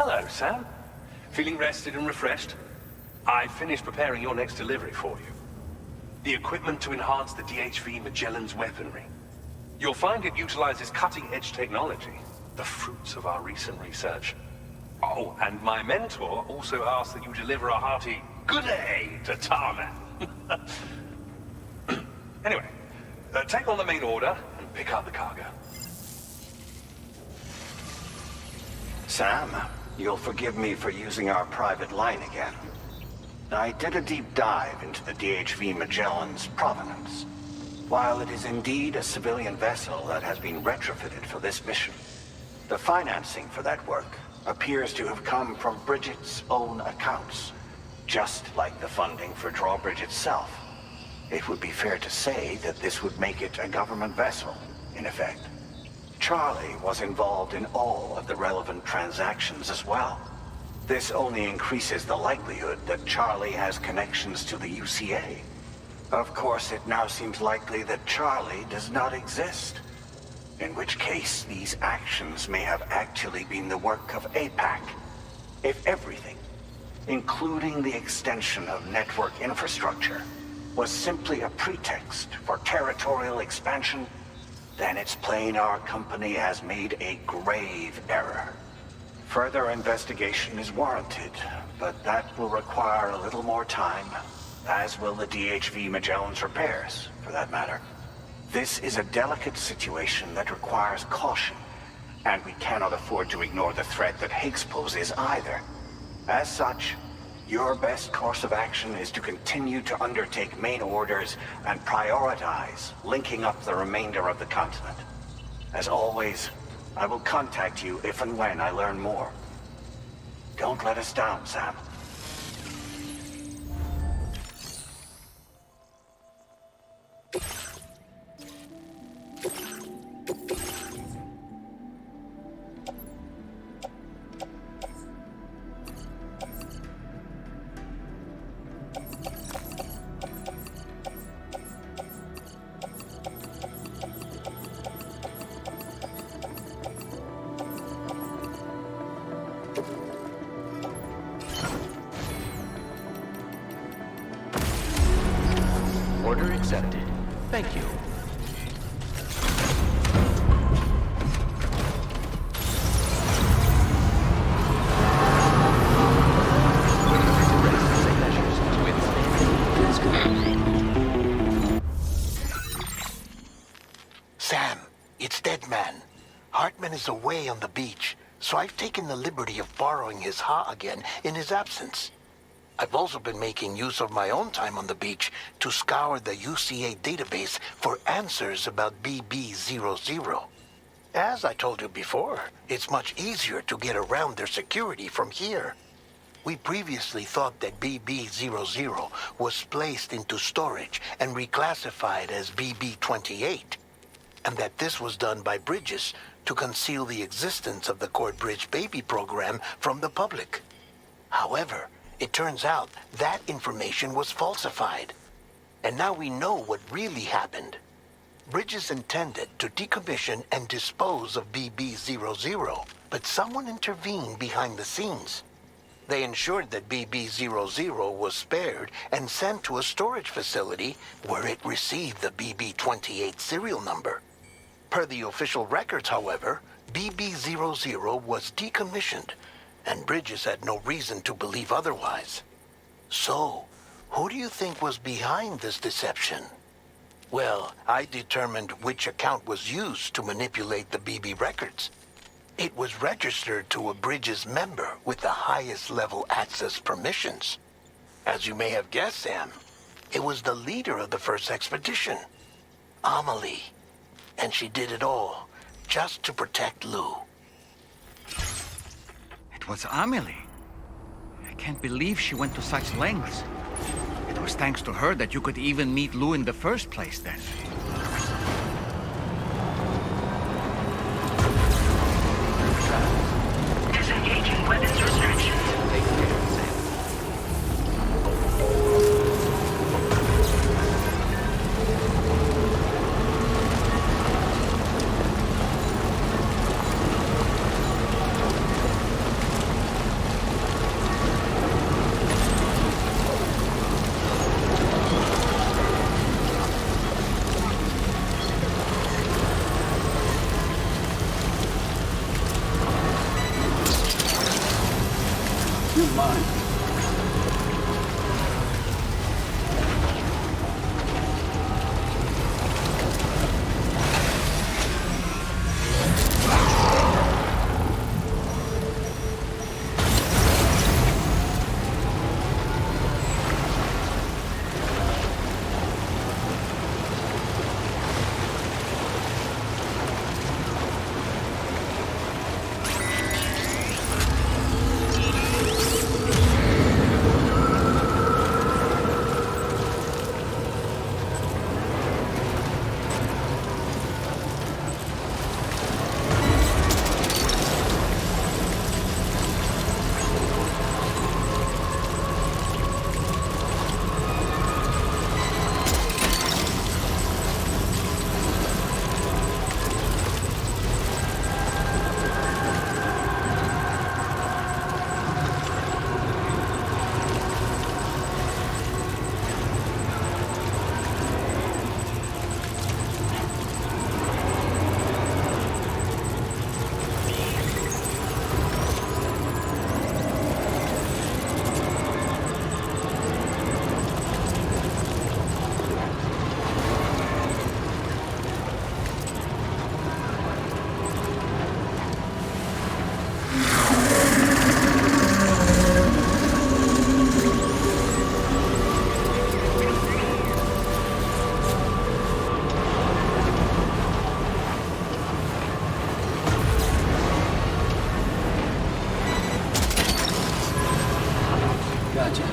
Hello, Sam. Feeling rested and refreshed? I finished preparing your next delivery for you. The equipment to enhance the DHV Magellan's weaponry. You'll find it utilizes cutting-edge technology, the fruits of our recent research. Oh, and my mentor also asked that you deliver a hearty good day to Tarman. Anyway, take on the main order and pick up the cargo. Sam, you'll forgive me for using our private line again. I did a deep dive into the DHV Magellan's provenance. While it is indeed a civilian vessel that has been retrofitted for this mission, the financing for that work appears to have come from Bridget's own accounts, just like the funding for Drawbridge itself. It would be fair to say that this would make it a government vessel, in effect. Charlie was involved in all of the relevant transactions as well. This only increases the likelihood that Charlie has connections to the UCA. Of course, it now seems likely that Charlie does not exist. In which case, these actions may have actually been the work of APAC. If everything, including the extension of network infrastructure, was simply a pretext for territorial expansion, then it's plain our company has made a grave error. Further investigation is warranted, but that will require a little more time, as will the DHV Magellan's repairs, for that matter. This is a delicate situation that requires caution, and we cannot afford to ignore the threat that Higgs poses either. As such, your best course of action is to continue to undertake main orders and prioritize linking up the remainder of the continent. As always, I will contact you if and when I learn more. Don't let us down, Sam. Order accepted. Thank you. Sam, it's Deadman. Hartman is away on the beach, so I've taken the liberty of borrowing his Ha again in his absence. I've also been making use of my own time on the beach to scour the UCA database for answers about BB00. As I told you before, it's much easier to get around their security from here. We previously thought that BB00 was placed into storage and reclassified as BB28, and that this was done by Bridges to conceal the existence of the Corbridge baby program from the public. However, it turns out that information was falsified. And now we know what really happened. Bridges intended to decommission and dispose of BB00, but someone intervened behind the scenes. They ensured that BB00 was spared and sent to a storage facility where it received the BB28 serial number. Per the official records, however, BB00 was decommissioned, and Bridges had no reason to believe otherwise. So, who do you think was behind this deception? Well, I determined which account was used to manipulate the BB records. It was registered to a Bridges member with the highest level access permissions. As you may have guessed, Sam, it was the leader of the first expedition, Amelie. And she did it all just to protect Lou. It was Amelie. I can't believe she went to such lengths. It was thanks to her that you could even meet Lou in the first place, then. Disengaging weapons restrictions. in mind. Gotcha.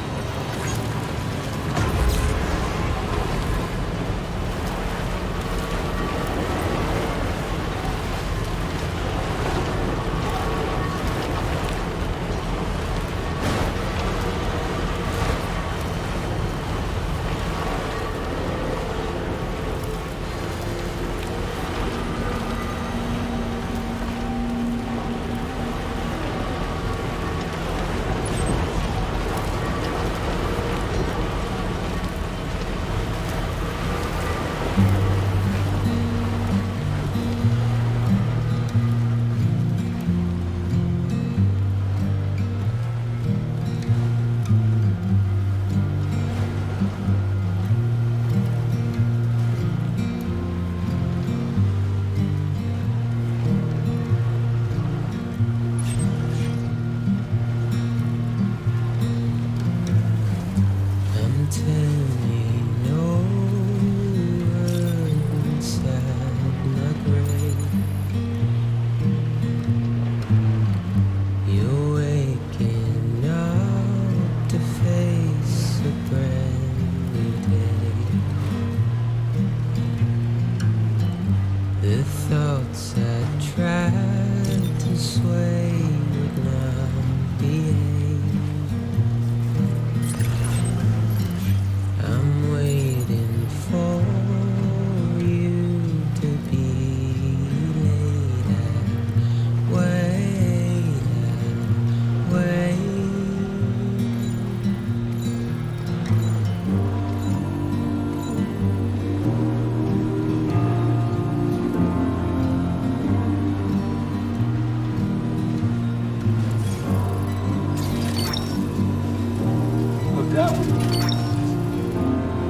That one.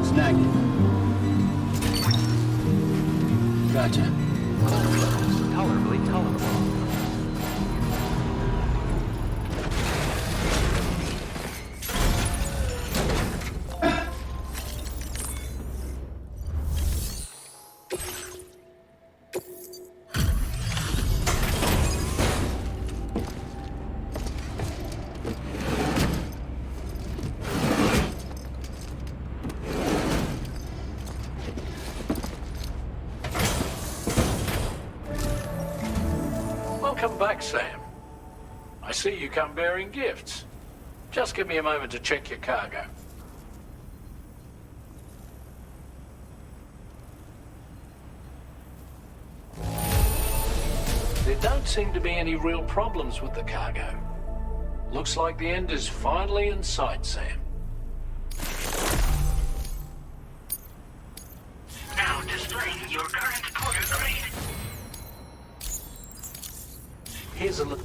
Snag it. Gotcha. Tolerably tolerable. Welcome back, Sam. I see you come bearing gifts. Just give me a moment to check your cargo. There don't seem to be any real problems with the cargo. Looks like the end is finally in sight, Sam. Now displaying your current quarter grade. Here's a look.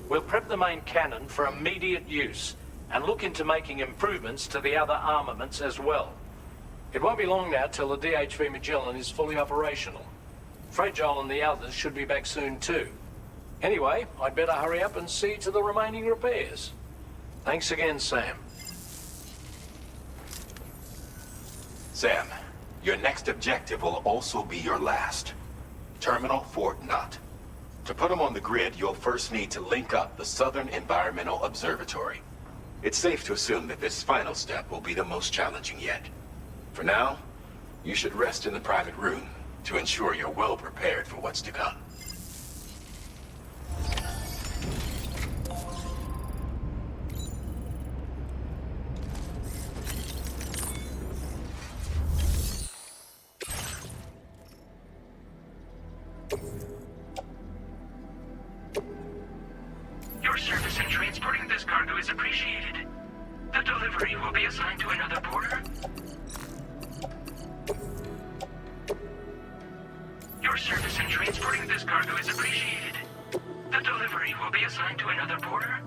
We'll prep the main cannon for immediate use and look into making improvements to the other armaments as well. It won't be long now till the DHV Magellan is fully operational. Fragile and the others should be back soon too. Anyway, I'd better hurry up and see to the remaining repairs. Thanks again, Sam. Sam, your next objective will also be your last. Terminal Fort Knott. To put them on the grid, you'll first need to link up the Southern Environmental Observatory. It's safe to assume that this final step will be the most challenging yet. For now, you should rest in the private room to ensure you're well prepared for what's to come. Your service in transporting this cargo is appreciated. The delivery will be assigned to another porter. Your service in transporting this cargo is appreciated. The delivery will be assigned to another porter.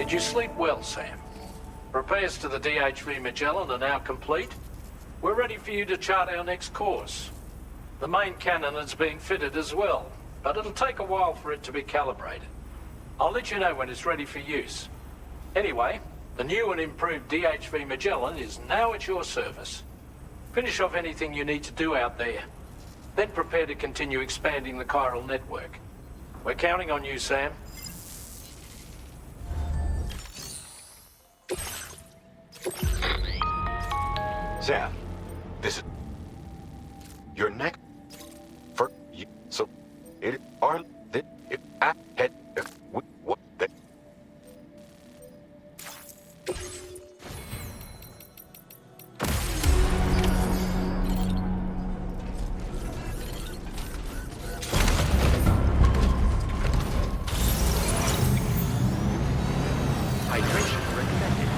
Did you sleep well, Sam? Repairs to the DHV Magellan are now complete. We're ready for you to chart our next course. The main cannon is being fitted as well, but it'll take a while for it to be calibrated. I'll let you know when it's ready for use. Anyway, the new and improved DHV Magellan is now at your service. Finish off anything you need to do out there. Then prepare to continue expanding the chiral network. We're counting on you, Sam. Sam, this is your next for you. So it are that if I had what that. Hydration recommended.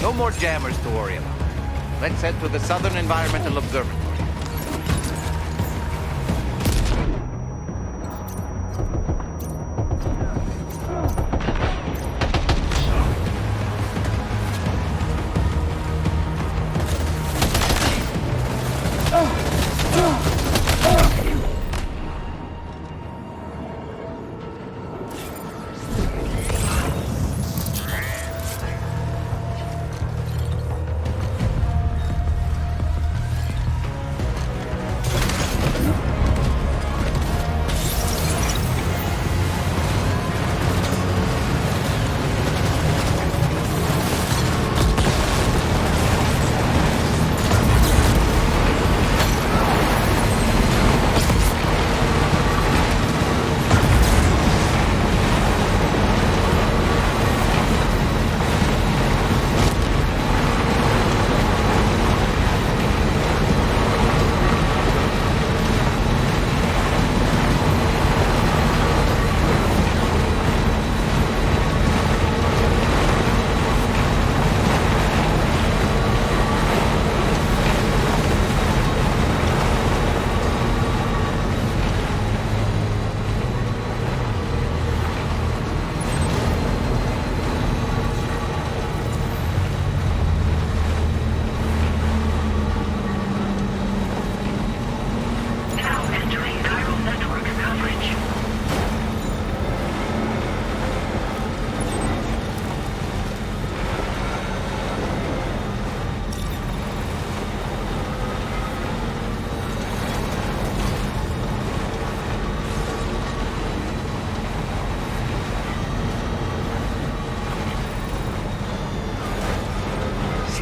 No more jammers to worry about. Let's head to the Southern Environmental Observatory.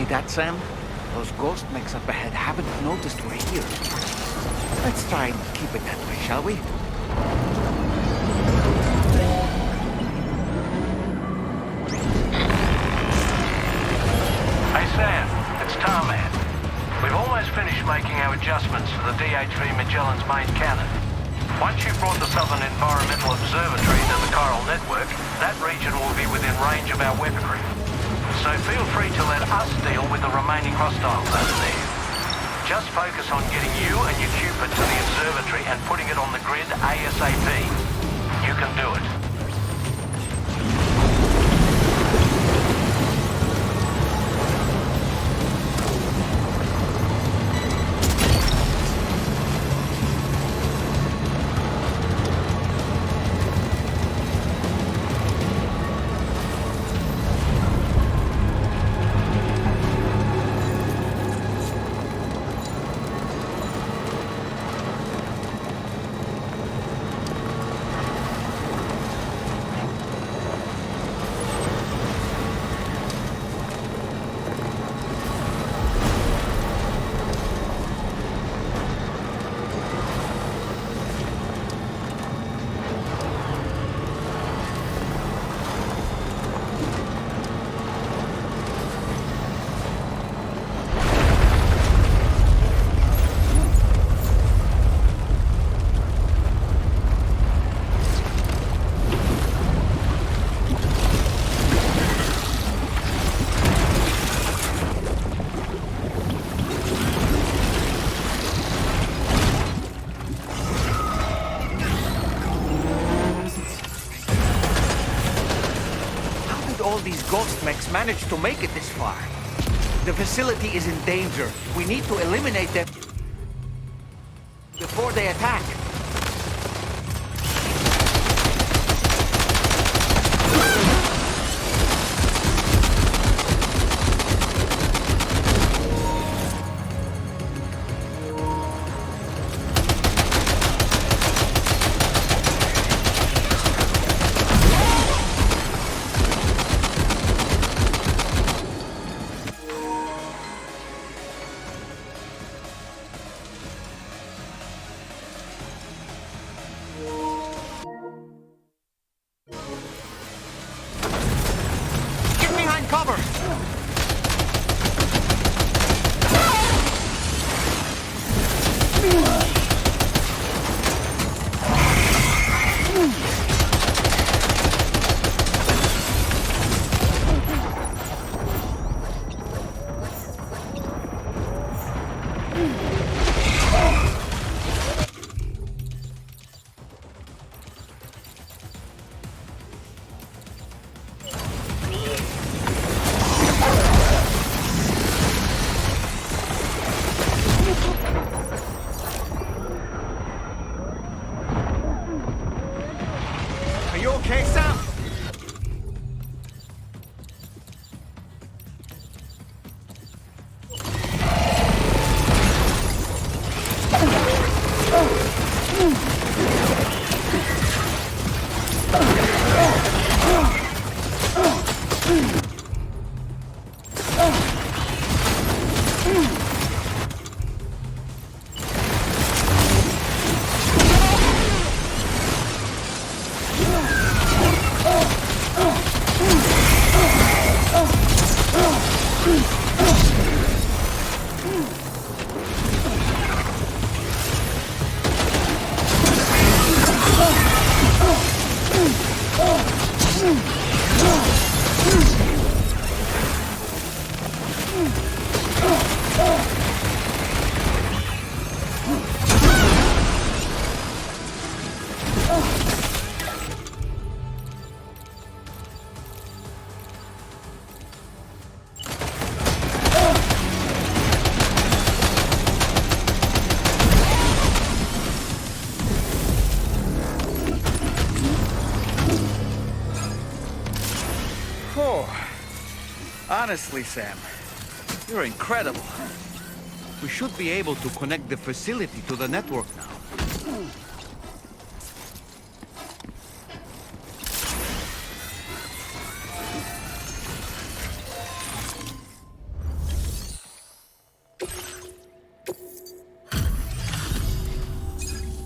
See that, Sam? Those ghost mechs up ahead haven't noticed we're here. Let's try and keep it that way, shall we? Hey Sam, it's Tarman. We've almost finished making our adjustments to the DHV Magellan's main cannon. Once you've brought the Southern Environmental Observatory to the Chiral network, that region will be within range of our weaponry. So feel free to let us deal with the remaining hostiles over there. Just focus on getting you and your Cupid to the observatory and putting it on the grid ASAP. You can do it. All these ghost mechs managed to make it this far. The facility is in danger. We need to eliminate them before they attack. Are you okay, Sam? Honestly, Sam, you're incredible. We should be able to connect the facility to the network now.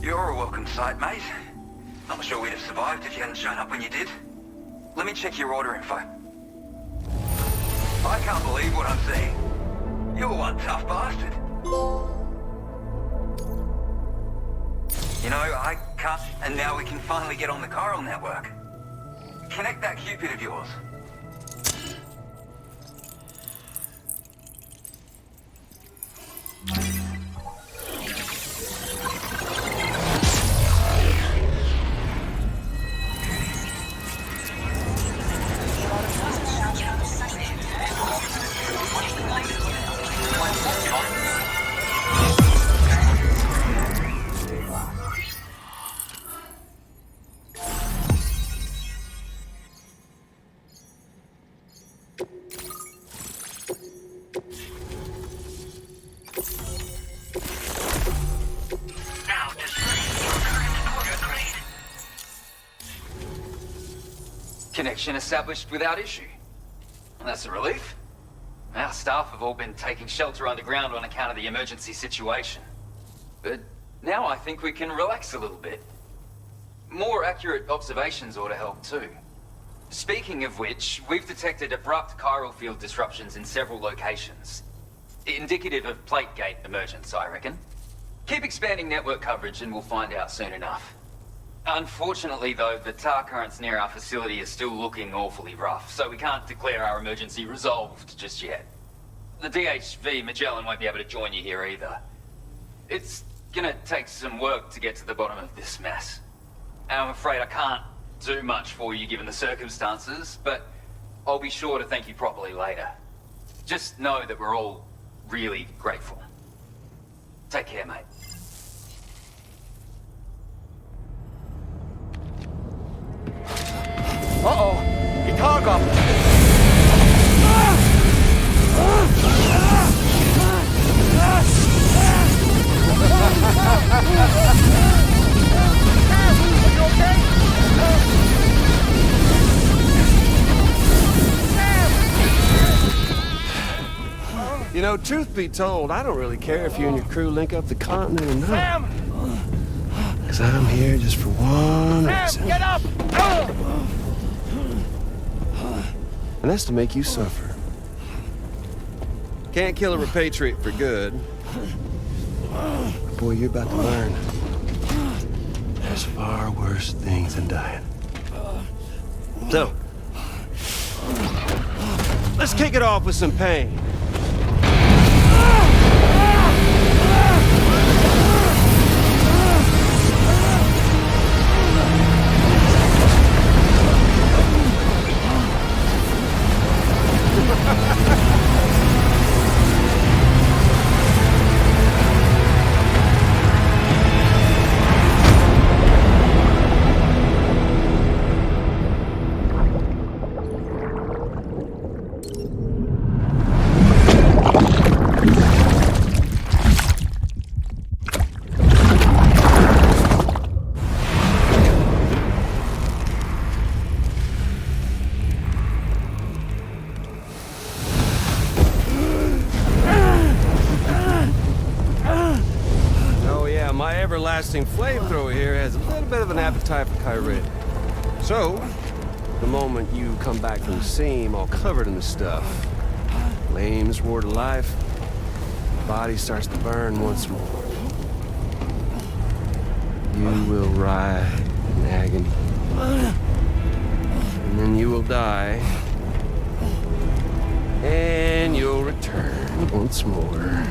You're a welcome sight, mate. Not sure we'd have survived if you hadn't shown up when you did. Let me check your order info. I can't believe what I'm seeing. You're one tough bastard. You know, I can't... And now we can finally get on the chiral network. Connect that Cupid of yours. Connection established without issue. And that's a relief. Our staff have all been taking shelter underground on account of the emergency situation. But now I think we can relax a little bit. More accurate observations ought to help too. Speaking of which, we've detected abrupt chiral field disruptions in several locations. Indicative of plate gate emergence, I reckon. Keep expanding network coverage and we'll find out soon enough. Unfortunately, though, the tar currents near our facility are still looking awfully rough, so we can't declare our emergency resolved just yet. The DHV Magellan won't be able to join you here either. It's gonna take some work to get to the bottom of this mess. And I'm afraid I can't do much for you given the circumstances, but I'll be sure to thank you properly later. Just know that we're all really grateful. Take care, mate. Uh-oh! Itargum! Are you okay? You know, truth be told, I don't really care if you and your crew link up the continent or not. Sam! Because I'm here just for one reason. Sam, get up! And that's to make you suffer. Can't kill a repatriate for good. But boy, you're about to learn. There's far worse things than dying. So, let's kick it off with some pain. My everlasting flamethrower here has a little bit of an appetite for Kyrie. So, the moment you come back from the seam all covered in the stuff, flames roar to life, the body starts to burn once more. You will writhe in agony. And then you will die. And you'll return once more.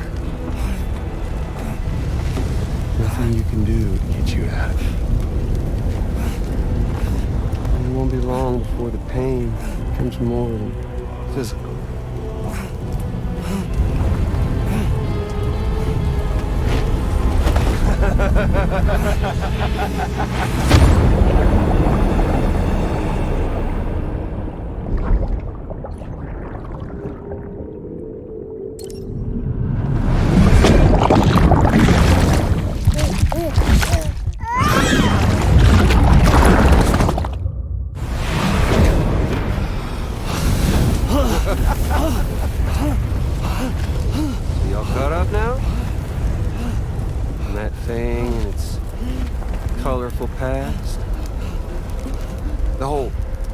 Nothing you can do to get you out of it. And it won't be long before the pain becomes more than physical.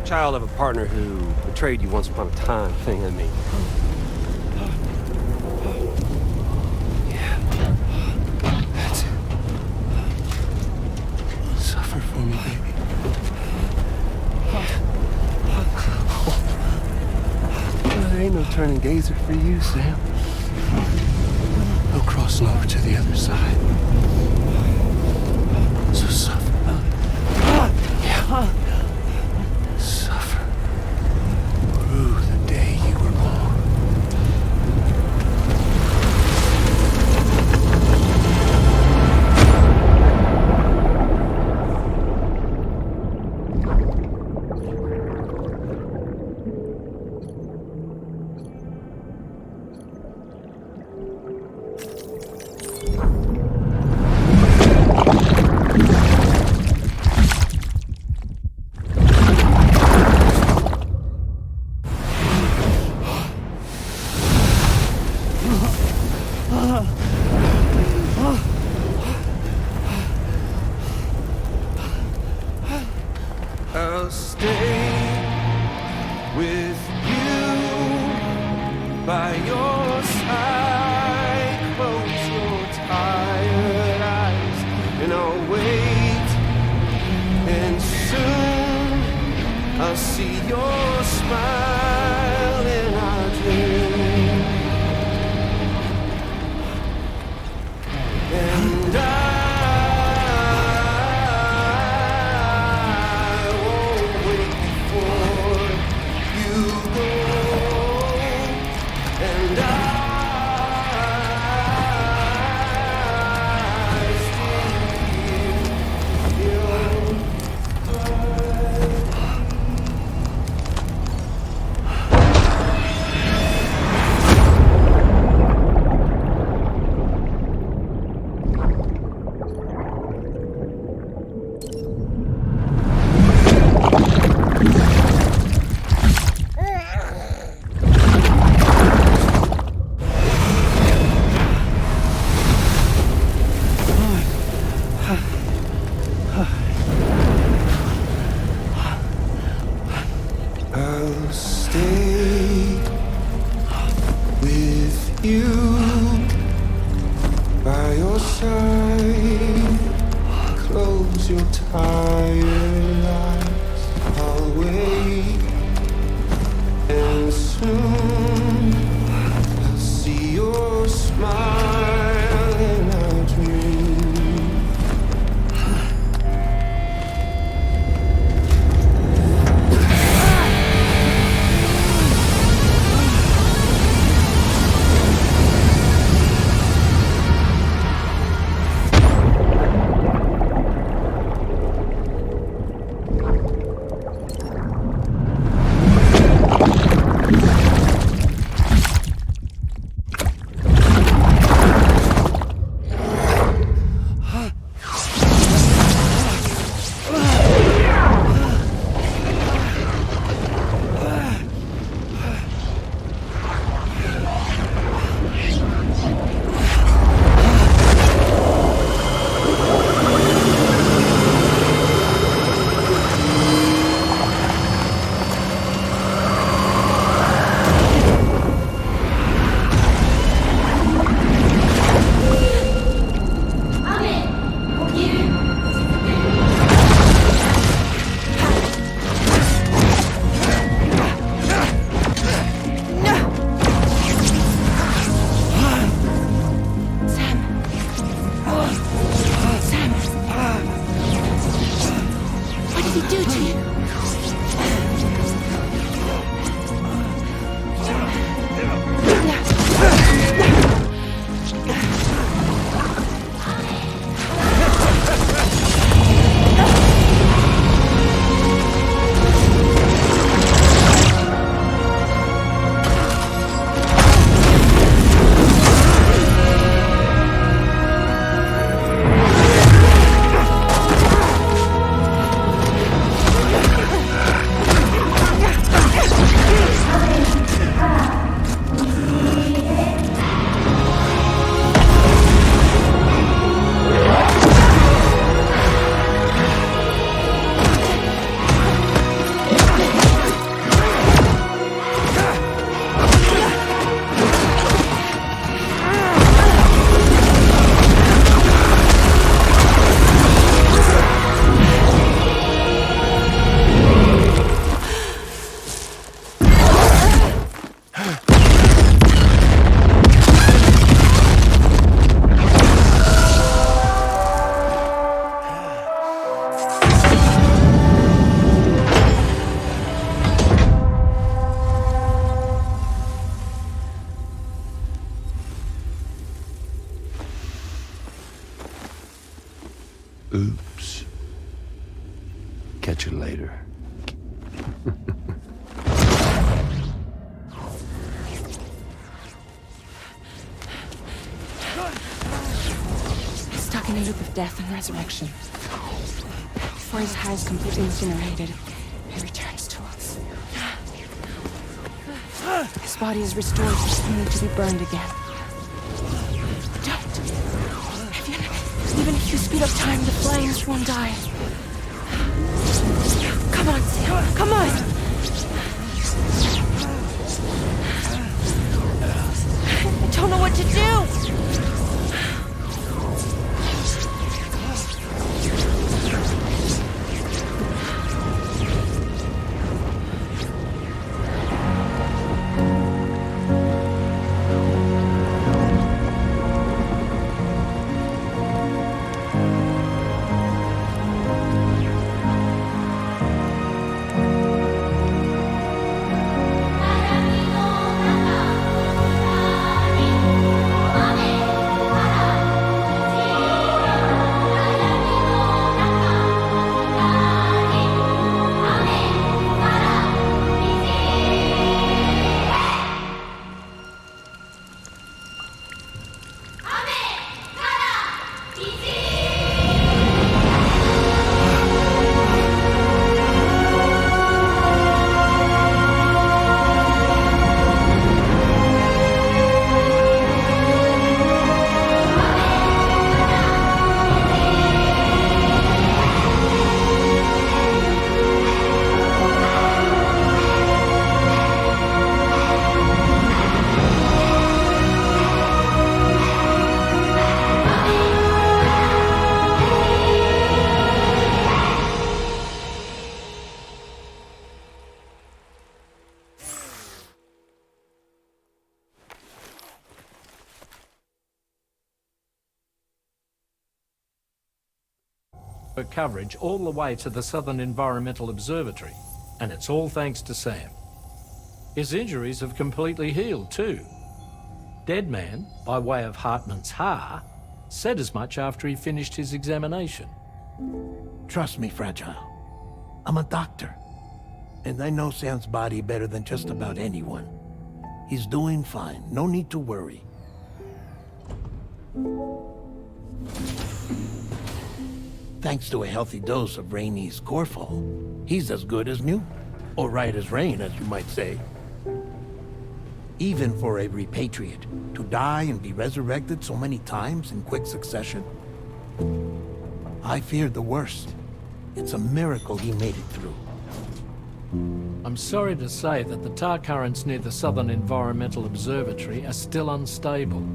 Child of a partner who betrayed you once upon a time thing, I mean. Yeah. That's it. Suffer for me, baby. Well, there ain't no turning gazer for you, Sam. No crossing over to the other side. So suffer. Yeah. I'll stay with you by your side. Close your tired eyes and I'll wait. And soon I'll see your smile in our dream. And I'll stay with you by your side. Close your tired eyes. I'll wait, and soon I'll see your smile in our dream. Oops. Catch you later. Stuck in a loop of death and resurrection. Before his high is completely incinerated, he returns to us. His body is restored, only to be burned again. Don't! Even if you speed up time, the flames won't die. Come on, Sam, come on! I don't know what to do! Coverage all the way to the Southern Environmental Observatory, and it's all thanks to Sam. His injuries have completely healed too. Deadman, by way of Hartman's Ha, said as much after he finished his examination. Trust me, Fragile. I'm a doctor, and I know Sam's body better than just about anyone. He's doing fine, no need to worry. Thanks to a healthy dose of Rainey's Corfol, he's as good as new. Or right as rain, as you might say. Even for a repatriate, to die and be resurrected so many times in quick succession. I feared the worst. It's a miracle he made it through. I'm sorry to say that the tar currents near the Southern Environmental Observatory are still unstable.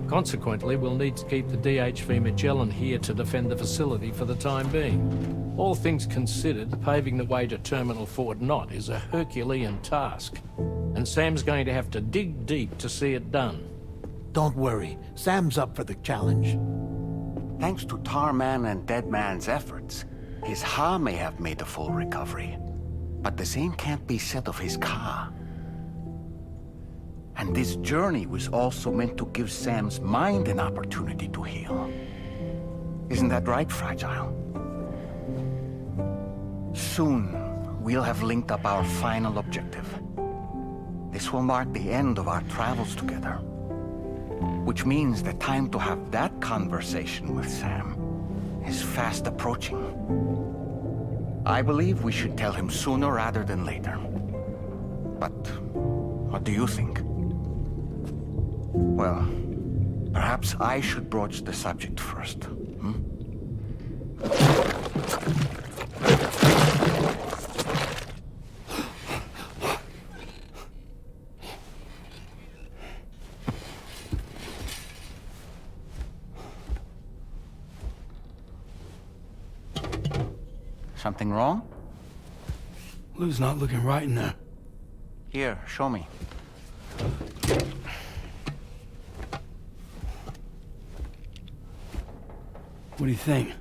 Consequently, we'll need to keep the DHV Magellan here to defend the facility for the time being. All things considered, paving the way to Terminal Fort Knott is a Herculean task, and Sam's going to have to dig deep to see it done. Don't worry, Sam's up for the challenge. Thanks to Tarman and Deadman's efforts, his Ha may have made a full recovery. But the same can't be said of his Ka. And this journey was also meant to give Sam's mind an opportunity to heal. Isn't that right, Fragile? Soon, we'll have linked up our final objective. This will mark the end of our travels together. Which means the time to have that conversation with Sam is fast approaching. I believe we should tell him sooner rather than later. But what do you think? Well, perhaps I should broach the subject first, hmm? Something wrong? Lou's not looking right in there. Here, show me. What do you think?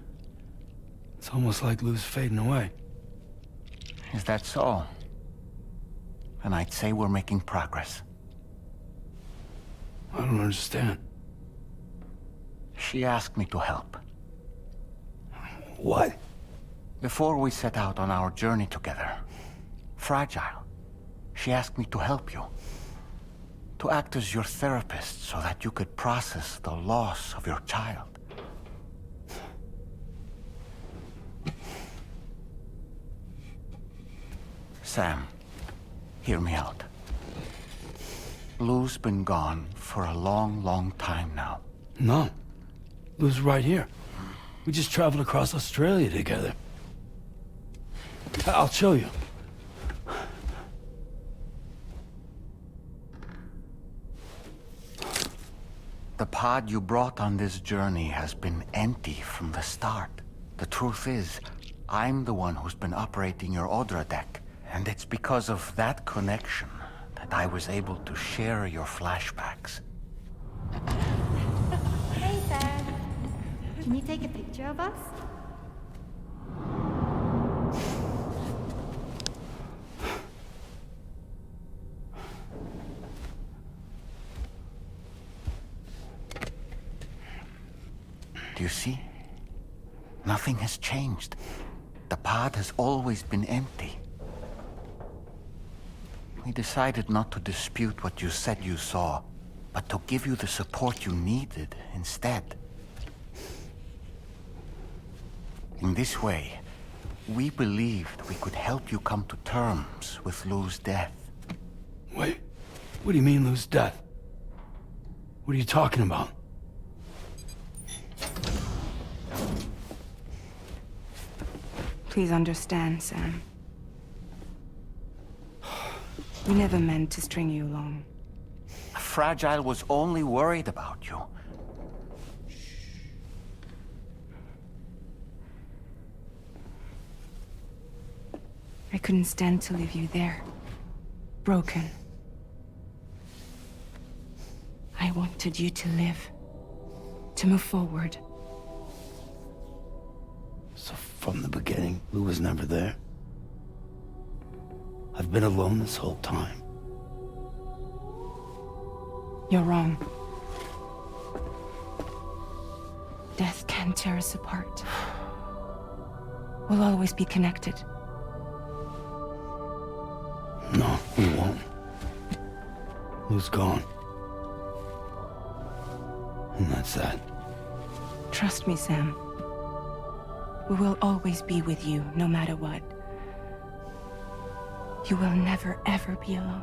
It's almost like Lou's fading away. Is that so? And I'd say we're making progress. I don't understand. She asked me to help. What? Before we set out on our journey together, Fragile, she asked me to help you. To act as your therapist so that you could process the loss of your child. Sam, hear me out. Lou's been gone for a long, long time now. No. Lou's right here. We just traveled across Australia together. I'll show you. The pod you brought on this journey has been empty from the start. The truth is, I'm the one who's been operating your Odra deck, and it's because of that connection that I was able to share your flashbacks. Hey, Sam. Can you take a picture of us? Do you see? Nothing has changed. The pod has always been empty. We decided not to dispute what you said you saw, but to give you the support you needed instead. In this way, we believed we could help you come to terms with Lou's death. Wait, what do you mean Lou's death? What are you talking about? Please understand, Sam. We never meant to string you along. Fragile was only worried about you. I couldn't stand to leave you there, broken. I wanted you to live, to move forward. So from the beginning, Lou was never there? I've been alone this whole time. You're wrong. Death can't tear us apart. We'll always be connected. No, we won't. Lou's gone. And that's that. Trust me, Sam. We will always be with you, no matter what. You will never, ever be alone.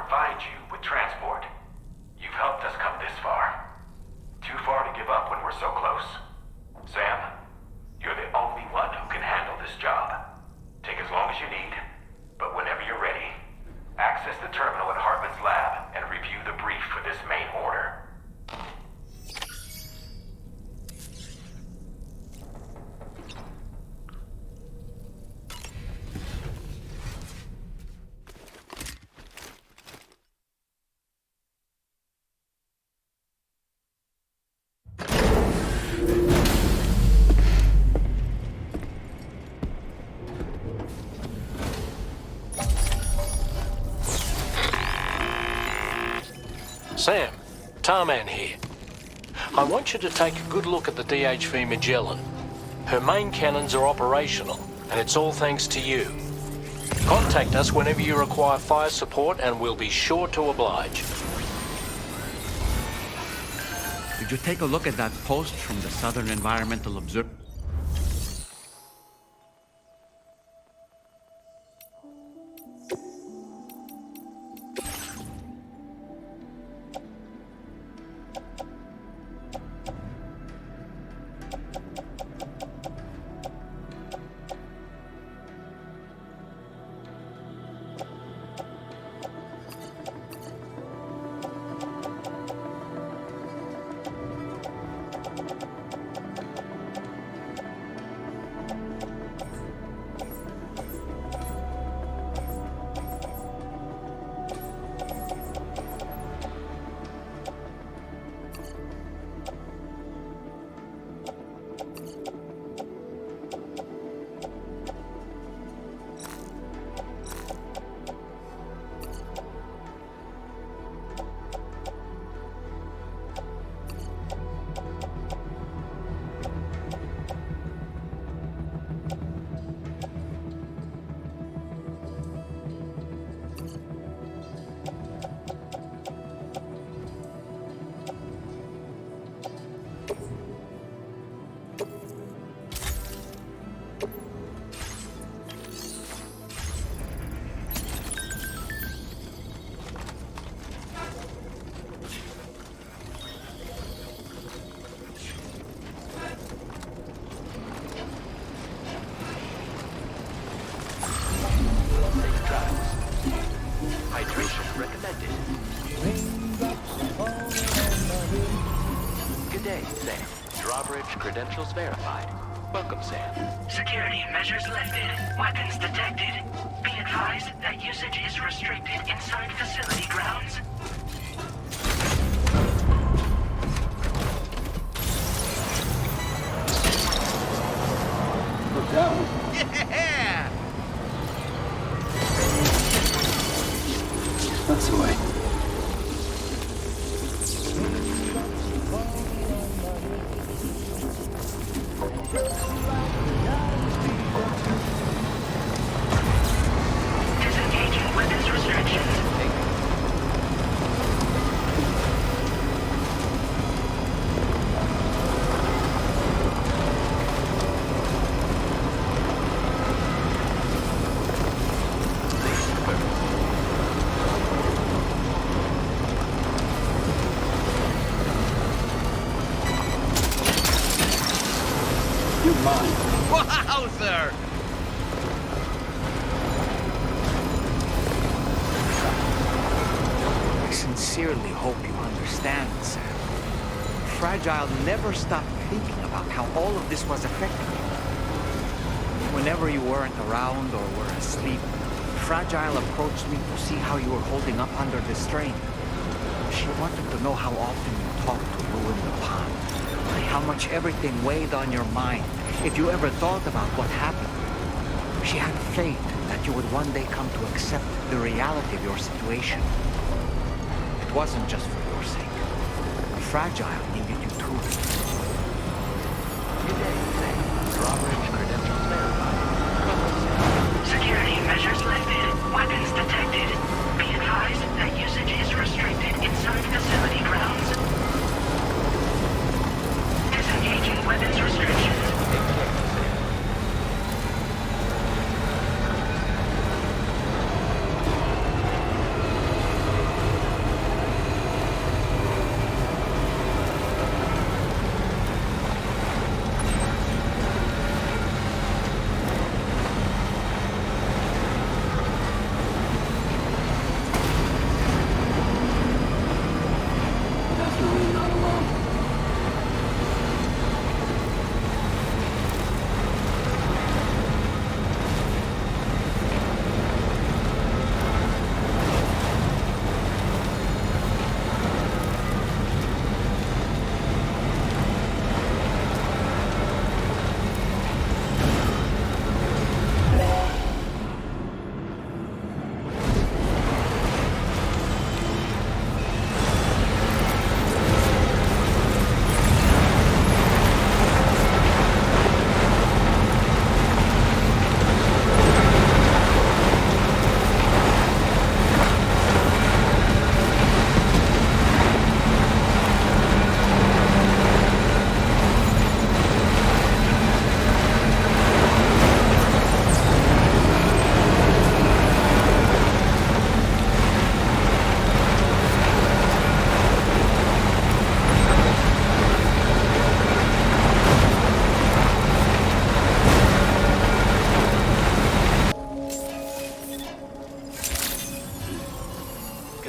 provide you with transport. You've helped us come this far. Too far to give up when we're so close. Sam, you're the only one who can handle this job. Take as long as you need, but whenever you're ready, access the terminal at Hartman's lab and review the brief for this main order. Sam, Tarman here. I want you to take a good look at the DHV Magellan. Her main cannons are operational, and it's all thanks to you. Contact us whenever you require fire support, and we'll be sure to oblige. Did you take a look at that post from the Southern Environmental Observatory? Hydration recommended. Good day, Sam. Drawbridge credentials verified. Welcome, Sam. Security measures lifted. Weapons detected. Be advised that usage is restricted inside facility grounds. Look down. Yeah! That's the way. Disengaging weapons restrictions. Wowzer! I sincerely hope you understand, Sam. Fragile never stopped thinking about how all of this was affecting you. Whenever you weren't around or were asleep, Fragile approached me to see how you were holding up under the strain. She wanted to know how often you talked to Ruin the Pond, how much everything weighed on your mind, if you ever thought about what happened. She had faith that you would one day come to accept the reality of your situation. It wasn't just for your sake. Fragile needed you too. Good day, Sam. Drawbridge credentials verified. Welcome, Sam. Security measures lifted. Weapons detected. Be advised that usage is restricted inside facility grounds. Disengaging weapons restrictions.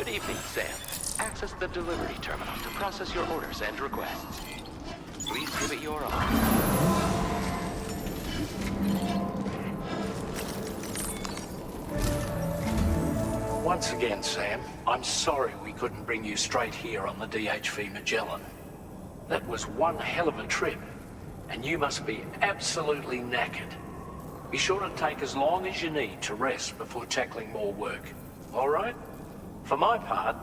Good evening, Sam. Access the delivery terminal to process your orders and requests. Please give it your all. Once again, Sam, I'm sorry we couldn't bring you straight here on the DHV Magellan. That was one hell of a trip, and you must be absolutely knackered. Be sure to take as long as you need to rest before tackling more work. All right? For my part,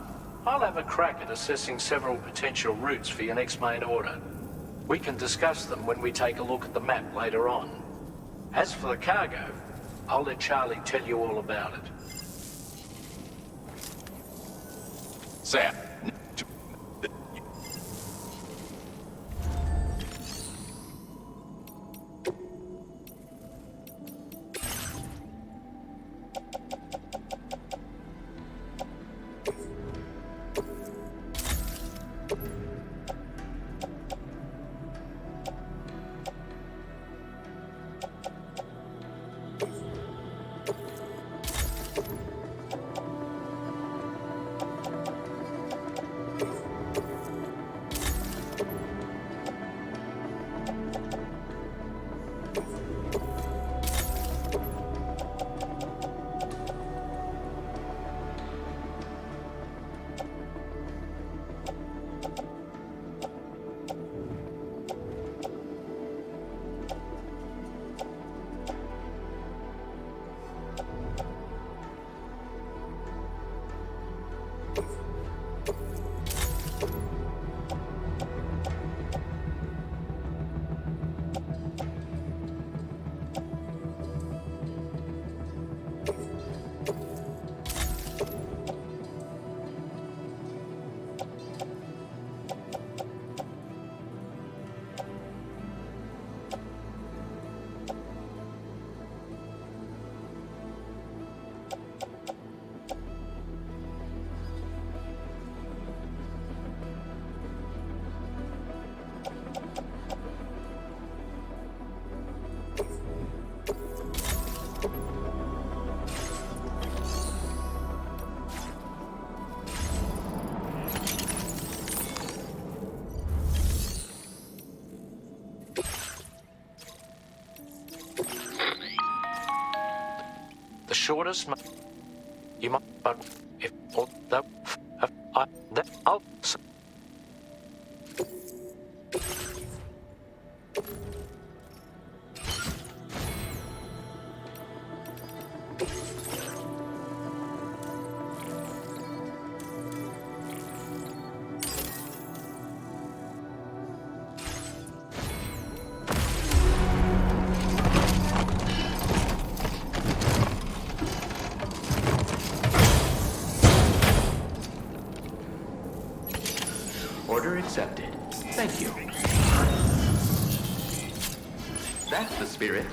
I'll have a crack at assessing several potential routes for your next main order. We can discuss them when we take a look at the map later on. As for the cargo, I'll let Charlie tell you all about it. Sam. The shortest you might, but if that, I'll. Order accepted. Thank you. That's the spirit.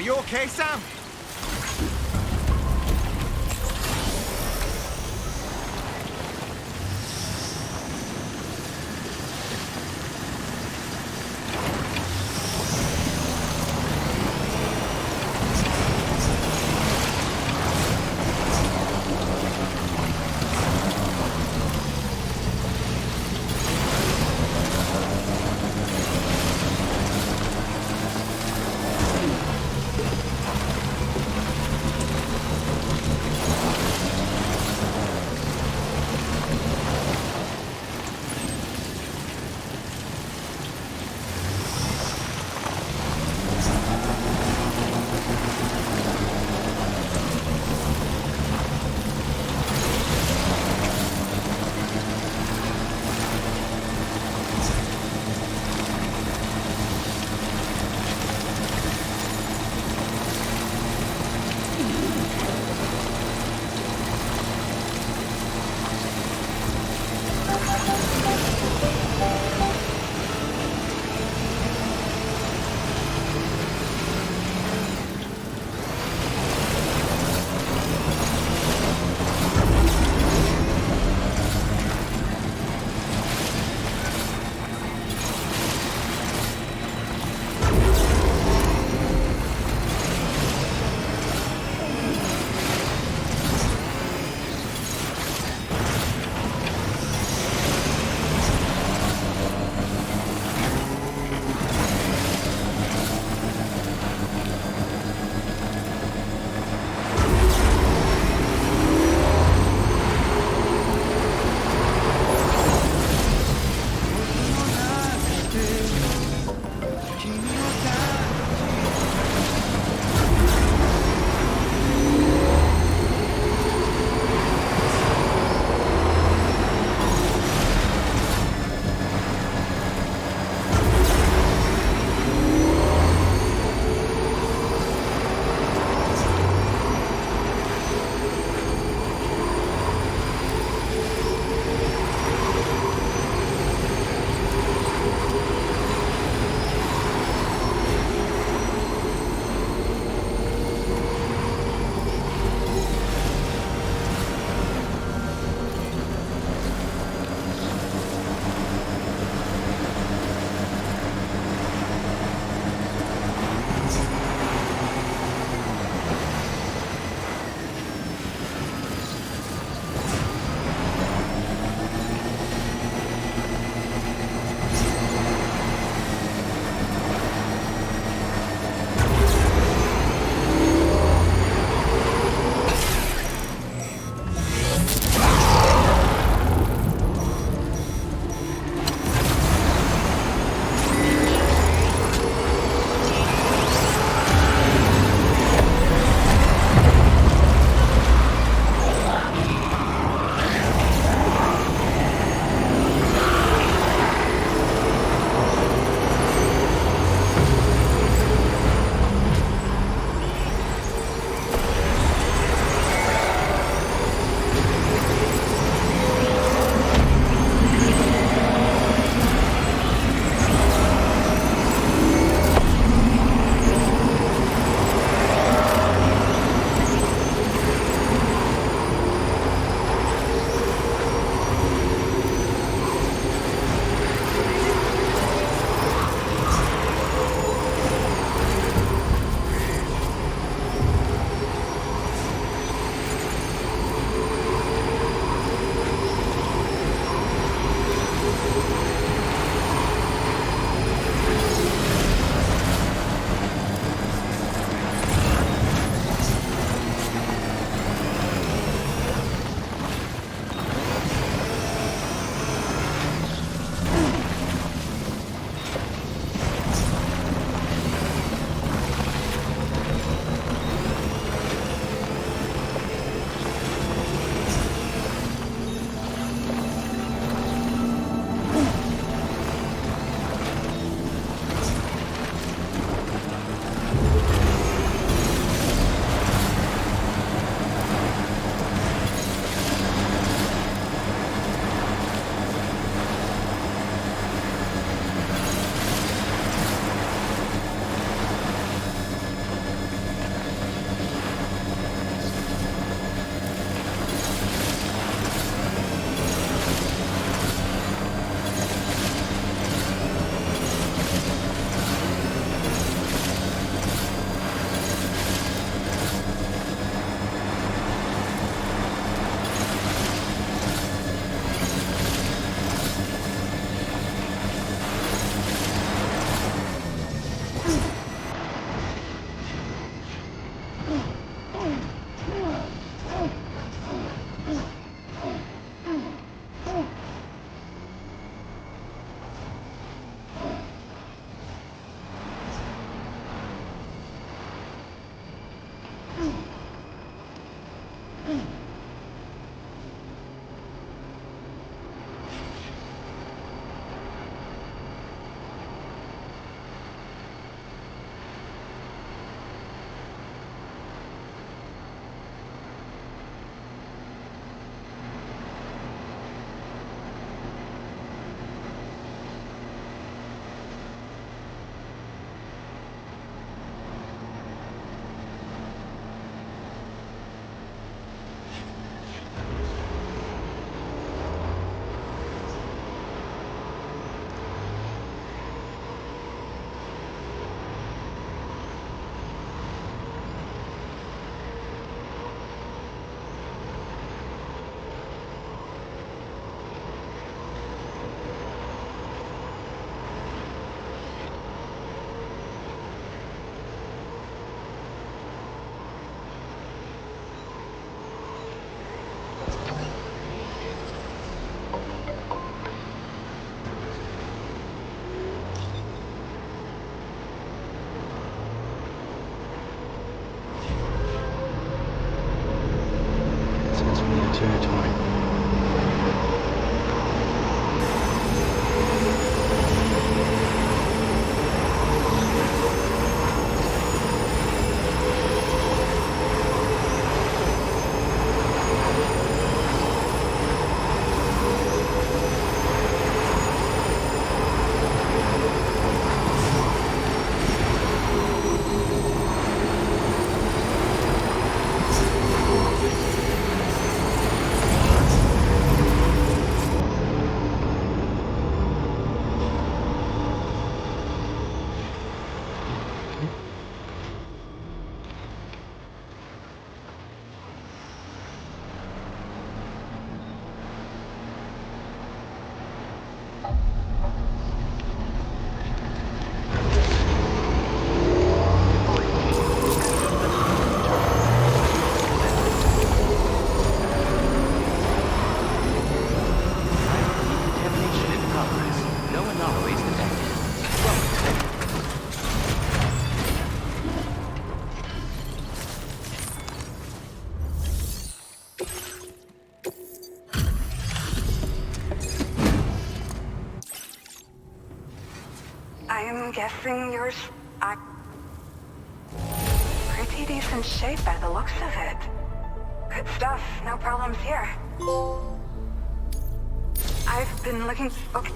Are you okay, Sam? I'm guessing yours... Pretty decent shape by the looks of it. Good stuff. No problems here. I've been looking... Okay.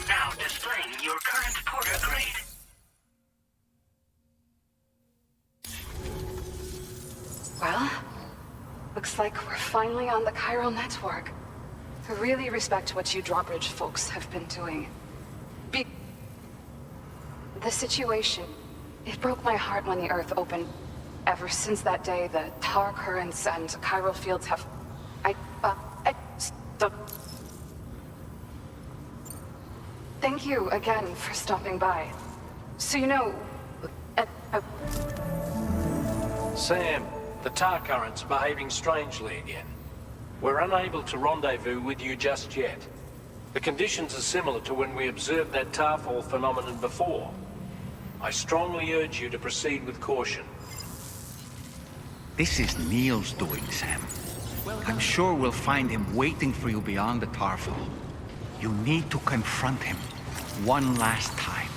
Now displaying your current porter grade. Well, looks like we're finally on the chiral network. I really respect what you drawbridge folks have been doing. The situation, it broke my heart when the Earth opened. Ever since that day, the tar currents and chiral fields have... Thank you again for stopping by. So you know... Sam, the tar current's behaving strangely again. We're unable to rendezvous with you just yet. The conditions are similar to when we observed that tarfall phenomenon before. I strongly urge you to proceed with caution. This is Neil's doing, Sam. I'm sure we'll find him waiting for you beyond the tarfall. You need to confront him one last time.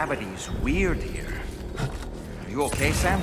gravity is weird here. Are you okay, Sam?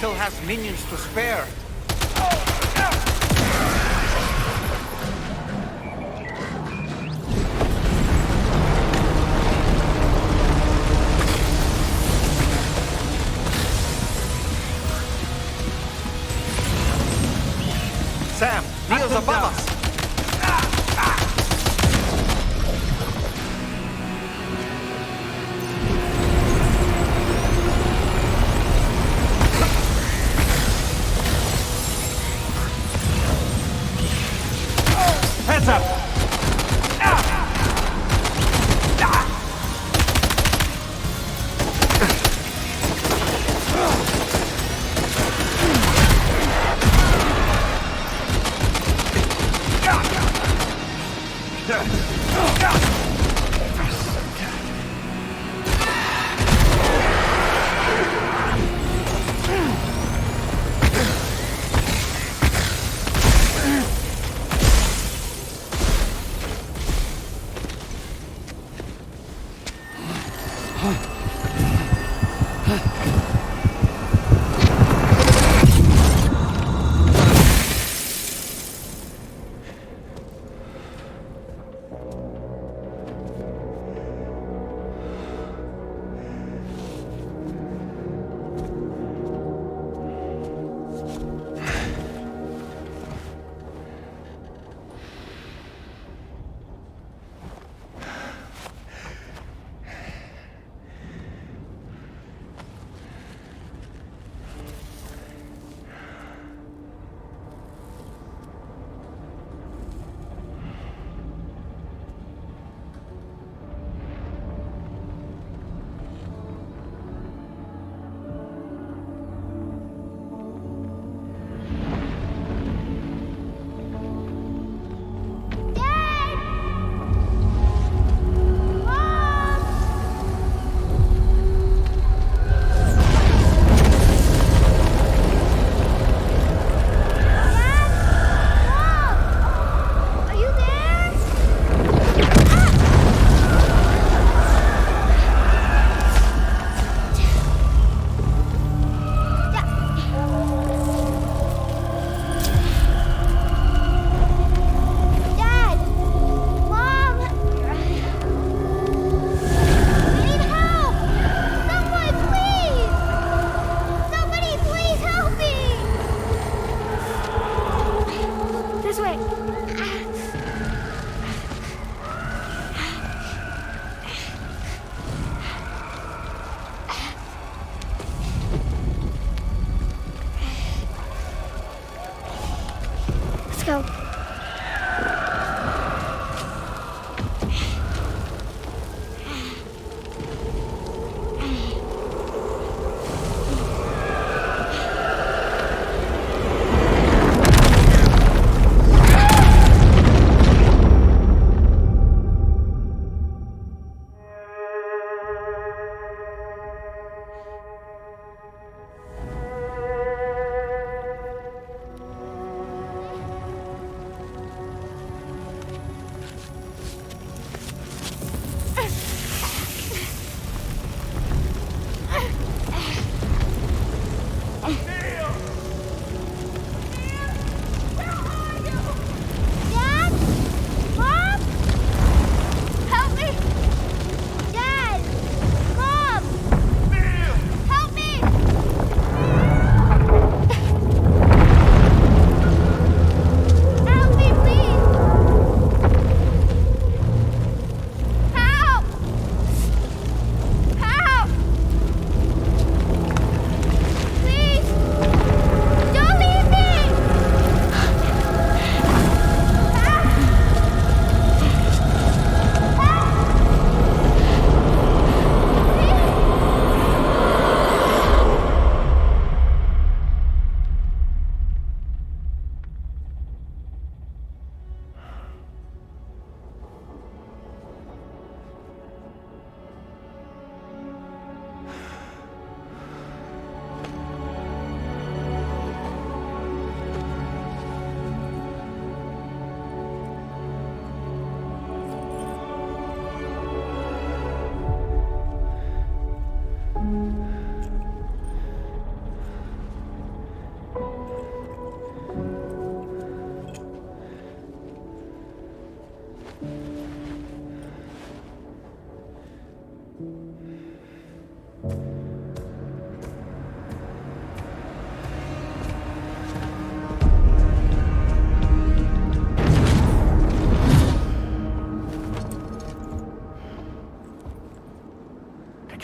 Still has minions to spare. Sam, Neil's above us. Heads up!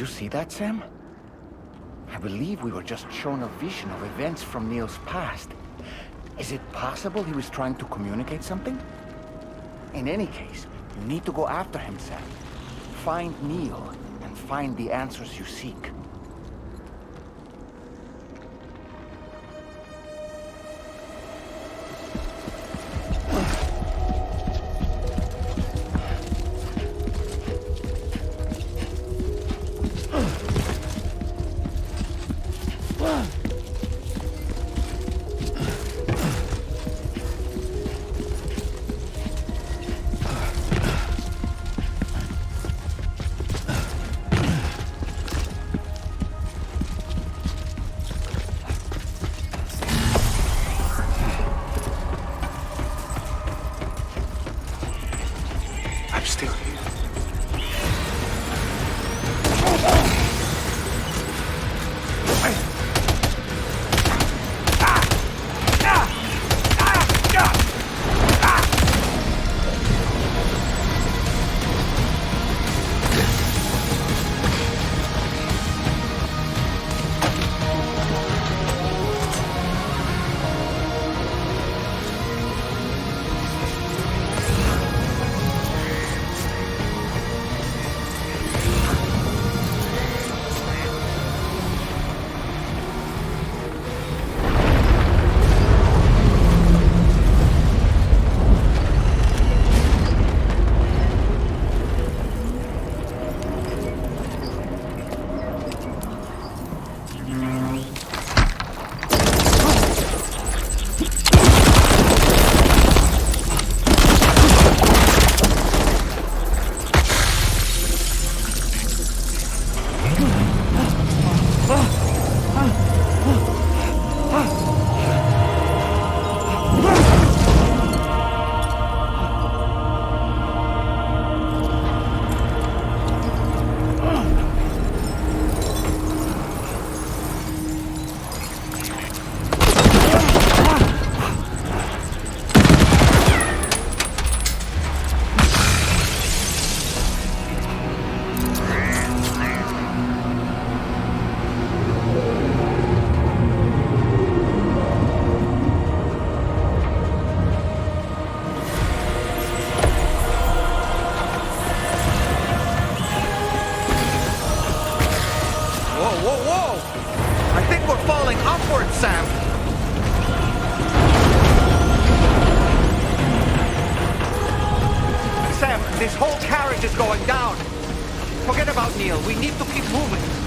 see that, Sam? I believe we were just shown a vision of events from Neil's past. Is it possible he was trying to communicate something? In any case, you need to go after him, Sam. Find Neil, and find the answers you seek. This whole carriage is going down. Forget about Neil. We need to keep moving.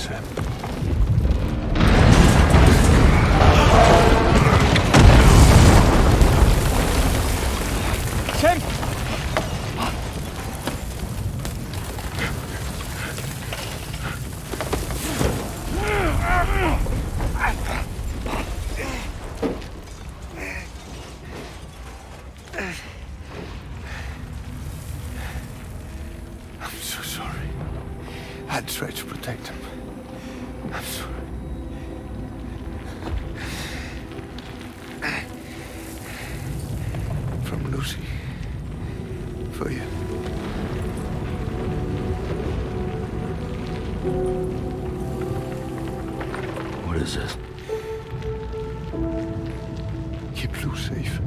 Sam. Sam! I'm so sorry. I'd try to protect him. I'm sorry. From Lucy. For you. What is this? Keep Lou safe.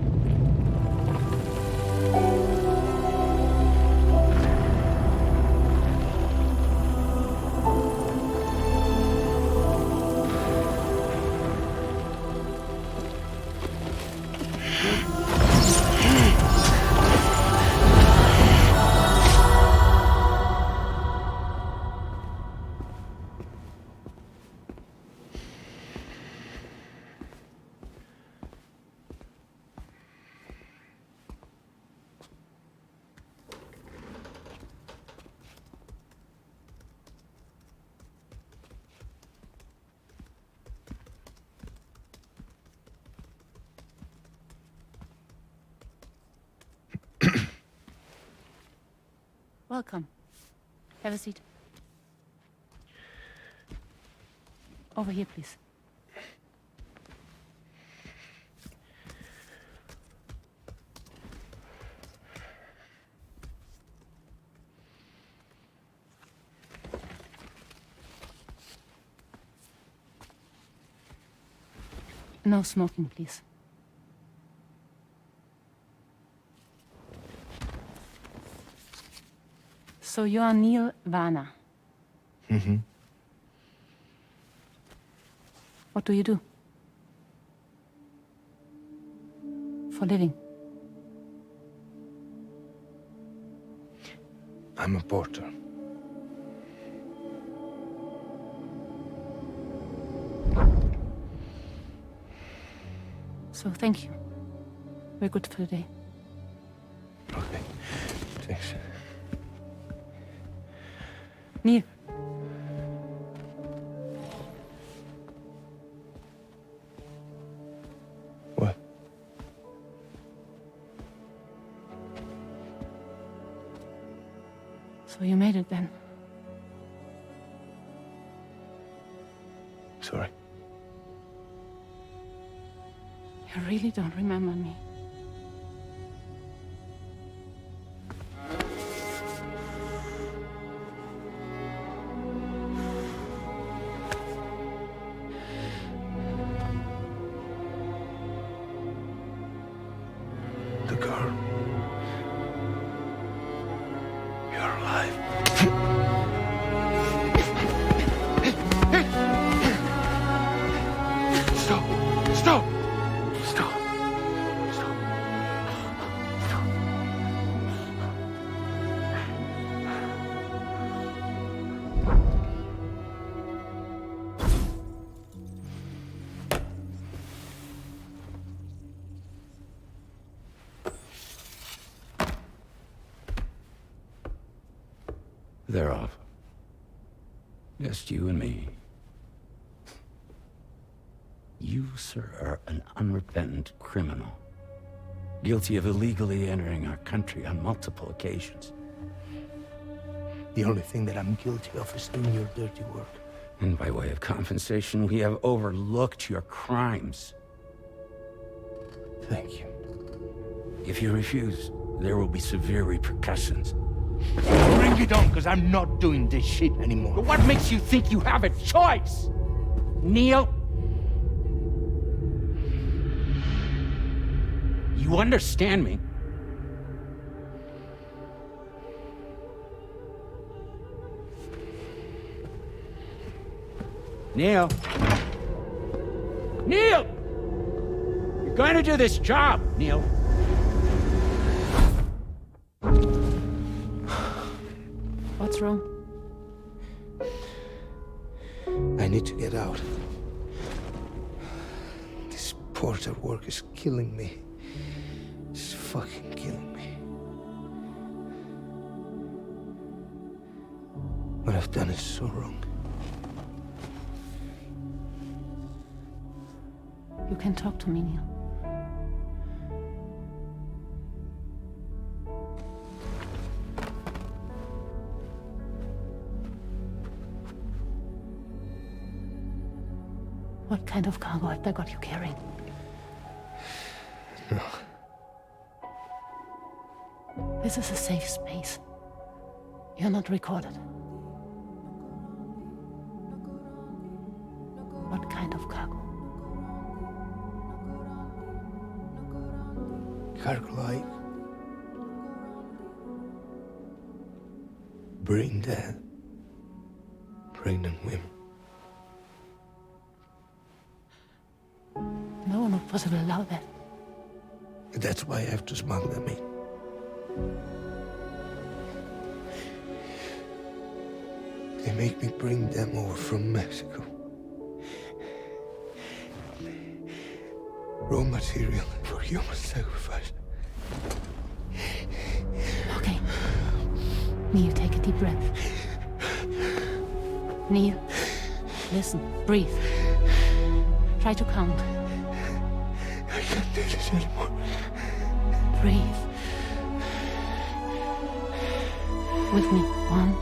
Welcome. Have a seat. Over here, please. No smoking, please. So you are Neil Varner. Mm-hmm. What do you do? For a living? I'm a porter. So thank you. We're good for the day. Okay. Thanks. Neil. What? So you made it then? Sorry. You really don't remember me. The girl. You're alive. Stop! Stop! Stop! Stop! Stop! They're off. Just you and me. You, sir, are an unrepentant criminal. Guilty of illegally entering our country on multiple occasions. The only thing that I'm guilty of is doing your dirty work. And by way of compensation, we have overlooked your crimes. Thank you. If you refuse, there will be severe repercussions. Bring it on, because I'm not doing this shit anymore. But what makes you think you have a choice? Neil? You understand me? Neil? Neil! You're going to do this job, Neil. What's wrong? need to get out. This porter work is killing me. It's fucking killing me. What I've done is so wrong. You can talk to me, Neil. What kind of cargo have they got you carrying? No. This is a safe space. You're not recorded. What kind of cargo? Cargo like brain dead, pregnant women. No, not possible. Allow that. That's why I have to smuggle them in. They make me bring them over from Mexico. Raw material for human sacrifice. Okay. Neil, take a deep breath. Neil, listen, breathe. Try to count. I can't do this anymore. Breathe. With me. 1.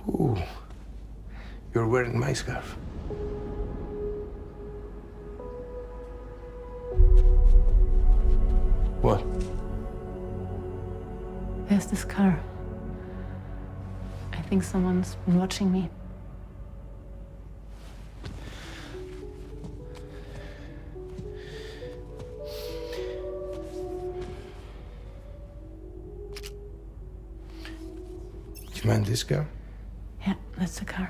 Ooh, you're wearing my scarf. What? There's this car. I think someone's been watching me. Do you mind this car? Yeah, that's the car.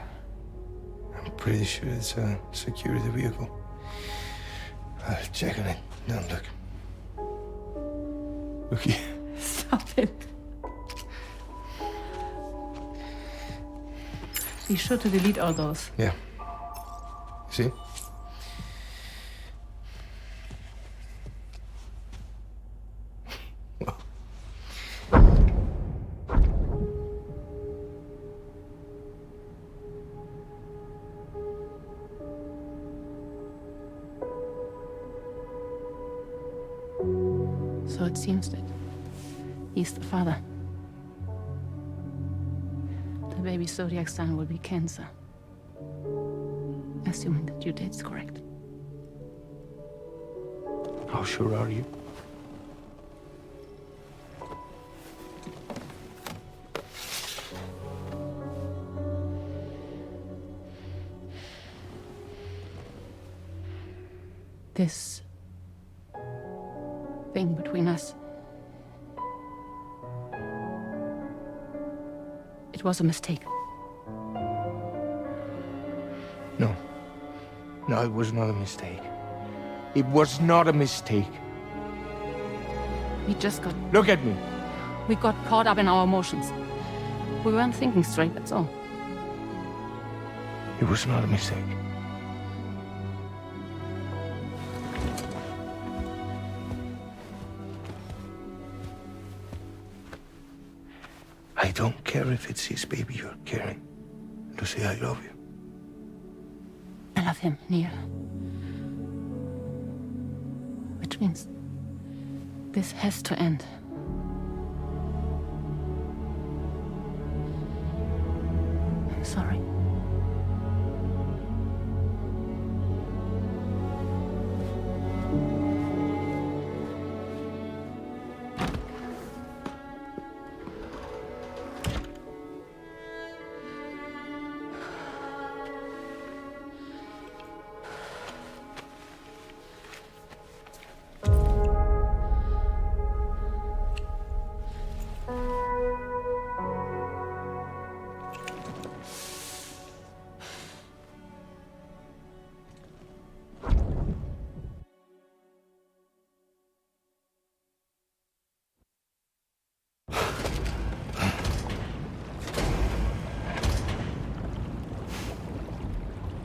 I'm pretty sure it's a security vehicle. I'll check on it. Now look. Look here. Stop it. Be sure to delete all those. Yeah. See? So it seems that he's the father. The baby zodiac sign will be Cancer. Assuming that your date's correct. How sure are you? This thing between us. It was a mistake. No. No, it was not a mistake. It was not a mistake. We just got... Look at me. We got caught up in our emotions. We weren't thinking straight, that's all. It was not a mistake. I don't care if it's his baby you're carrying. Lucy, I love you. I love him, Neil. Which means this has to end. I'm sorry.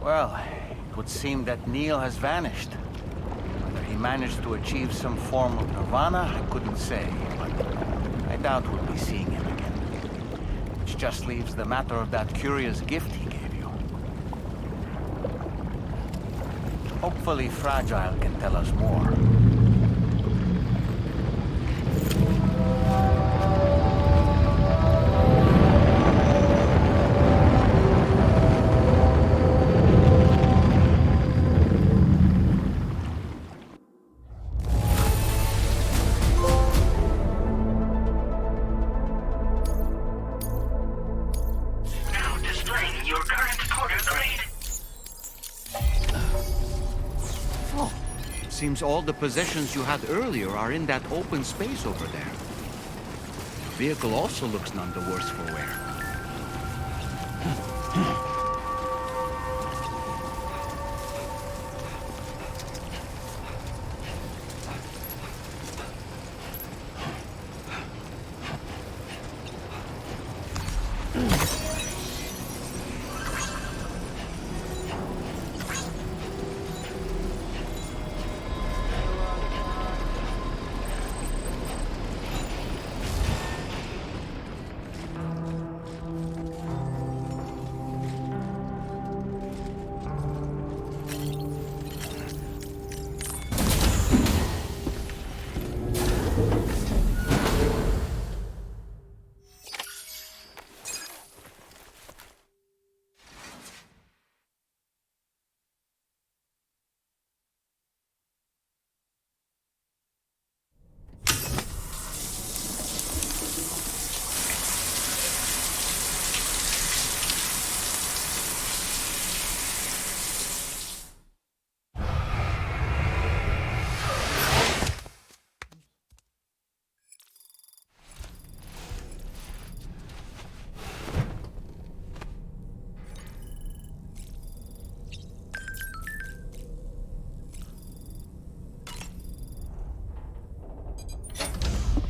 Well, it would seem that Neil has vanished. Whether he managed to achieve some form of nirvana, I couldn't say, but I doubt we'll be seeing him again. Which just leaves the matter of that curious gift he gave you. Hopefully Fragile can tell us more. Seems all the possessions you had earlier are in that open space over there. The vehicle also looks none the worse for wear.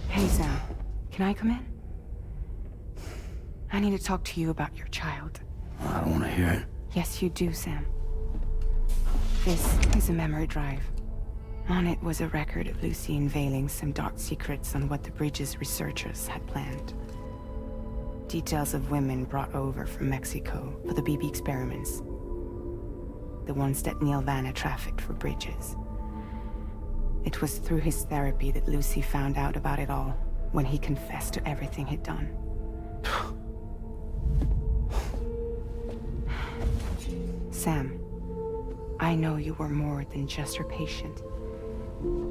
Hey, Sam. Can I come in? I need to talk to you about your child. I don't want to hear it. Yes, you do, Sam. This is a memory drive. On it was a record of Lucy unveiling some dark secrets on what the Bridges researchers had planned. Details of women brought over from Mexico for the BB experiments. The ones that Neil Vanna trafficked for Bridges. It was through his therapy that Lucy found out about it all, when he confessed to everything he'd done. Sam, I know you were more than just her patient.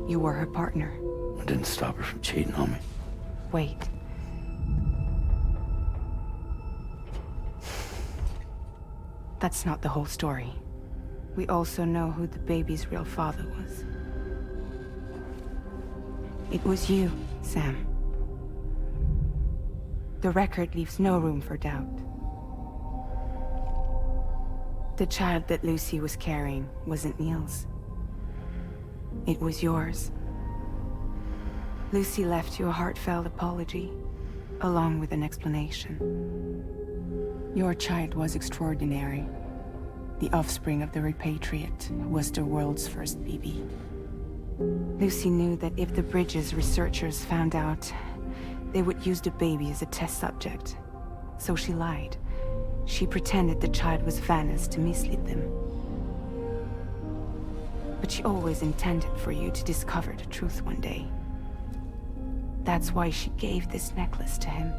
You were her partner. I didn't stop her from cheating on me. Wait. That's not the whole story. We also know who the baby's real father was. It was you, Sam. The record leaves no room for doubt. The child that Lucy was carrying wasn't Neil's. It was yours. Lucy left you a heartfelt apology, along with an explanation. Your child was extraordinary. The offspring of the repatriate who was the world's first BB. Lucy knew that if the Bridges researchers found out, they would use the baby as a test subject. So she lied. She pretended the child was Vanna's to mislead them. But she always intended for you to discover the truth one day. That's why she gave this necklace to him.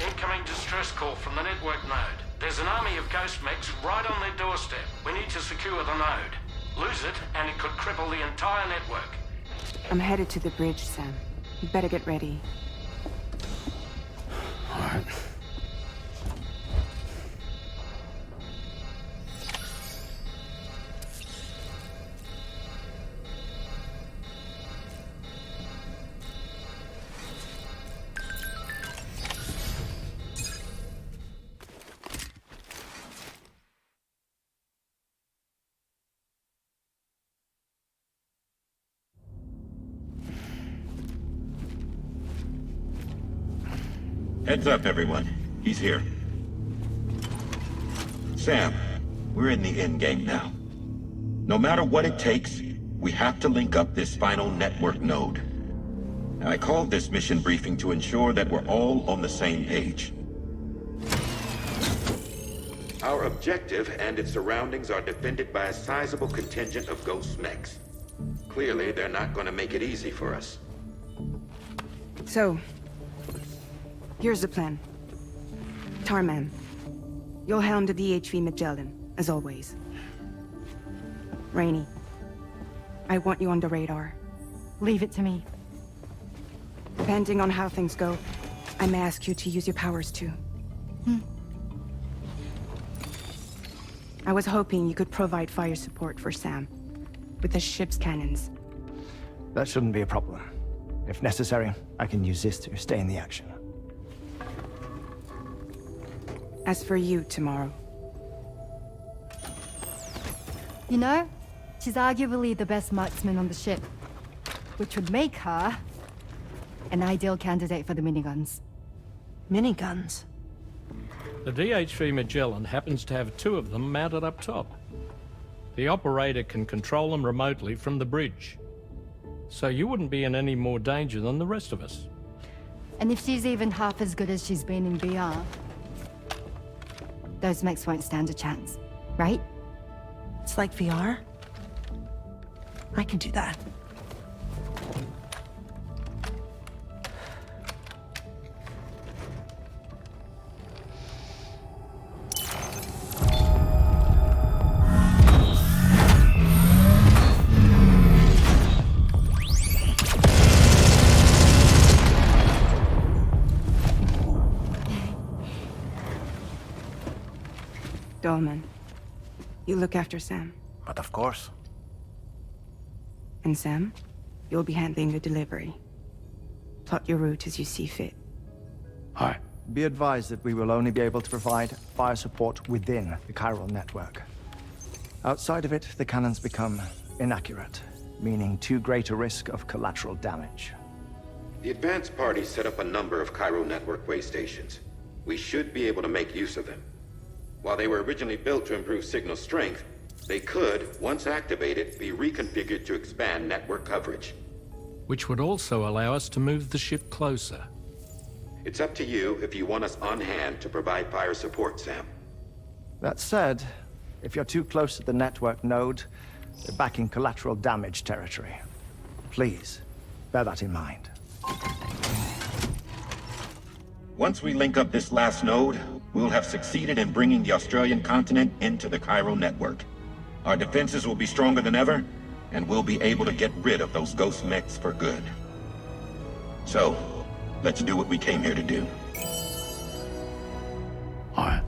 Incoming distress call from the network node. There's an army of ghost mechs right on their doorstep. We need to secure the node. Lose it, and it could cripple the entire network. I'm headed to the bridge, Sam. You better get ready. All right. Heads up, everyone. He's here. Sam, we're in the endgame now. No matter what it takes, we have to link up this final network node. I called this mission briefing to ensure that we're all on the same page. Our objective and its surroundings are defended by a sizable contingent of ghost mechs. Clearly, they're not going to make it easy for us. So, here's the plan. Tarman, you'll helm the DHV Magellan, as always. Rainey, I want you on the radar. Leave it to me. Depending on how things go, I may ask you to use your powers too. I was hoping you could provide fire support for Sam, with the ship's cannons. That shouldn't be a problem. If necessary, I can use this to stay in the action. As for you, tomorrow. You know, she's arguably the best marksman on the ship, which would make her an ideal candidate for the miniguns. Miniguns? The DHV Magellan happens to have 2 of them mounted up top. The operator can control them remotely from the bridge. So you wouldn't be in any more danger than the rest of us. And if she's even half as good as she's been in VR, those mechs won't stand a chance, right? It's like VR? I can do that. Dolman, you look after Sam. But of course. And Sam, you'll be handling the delivery. Plot your route as you see fit. Hi. Be advised that we will only be able to provide fire support within the chiral network. Outside of it, the cannons become inaccurate, meaning too great a risk of collateral damage. The advanced party set up a number of chiral network way stations. We should be able to make use of them. While they were originally built to improve signal strength, they could, once activated, be reconfigured to expand network coverage. Which would also allow us to move the ship closer. It's up to you if you want us on hand to provide fire support, Sam. That said, if you're too close to the network node, you're back in collateral damage territory. Please, bear that in mind. Once we link up this last node, we'll have succeeded in bringing the Australian continent into the chiral network. Our defenses will be stronger than ever, and we'll be able to get rid of those ghost mechs for good. So, let's do what we came here to do. All right.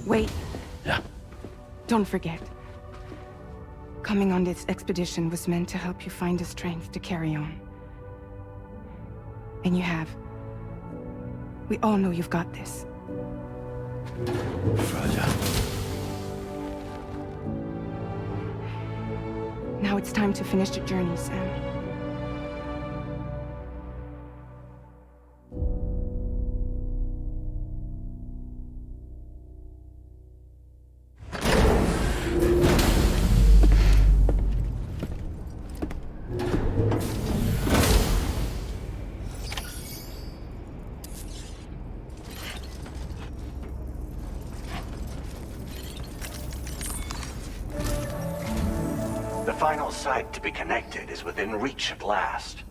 Wait. Yeah. Don't forget. Coming on this expedition was meant to help you find the strength to carry on. And you have. We all know you've got this. Fragile. Now it's time to finish the journey, Sam. The final site to be connected is within reach at last.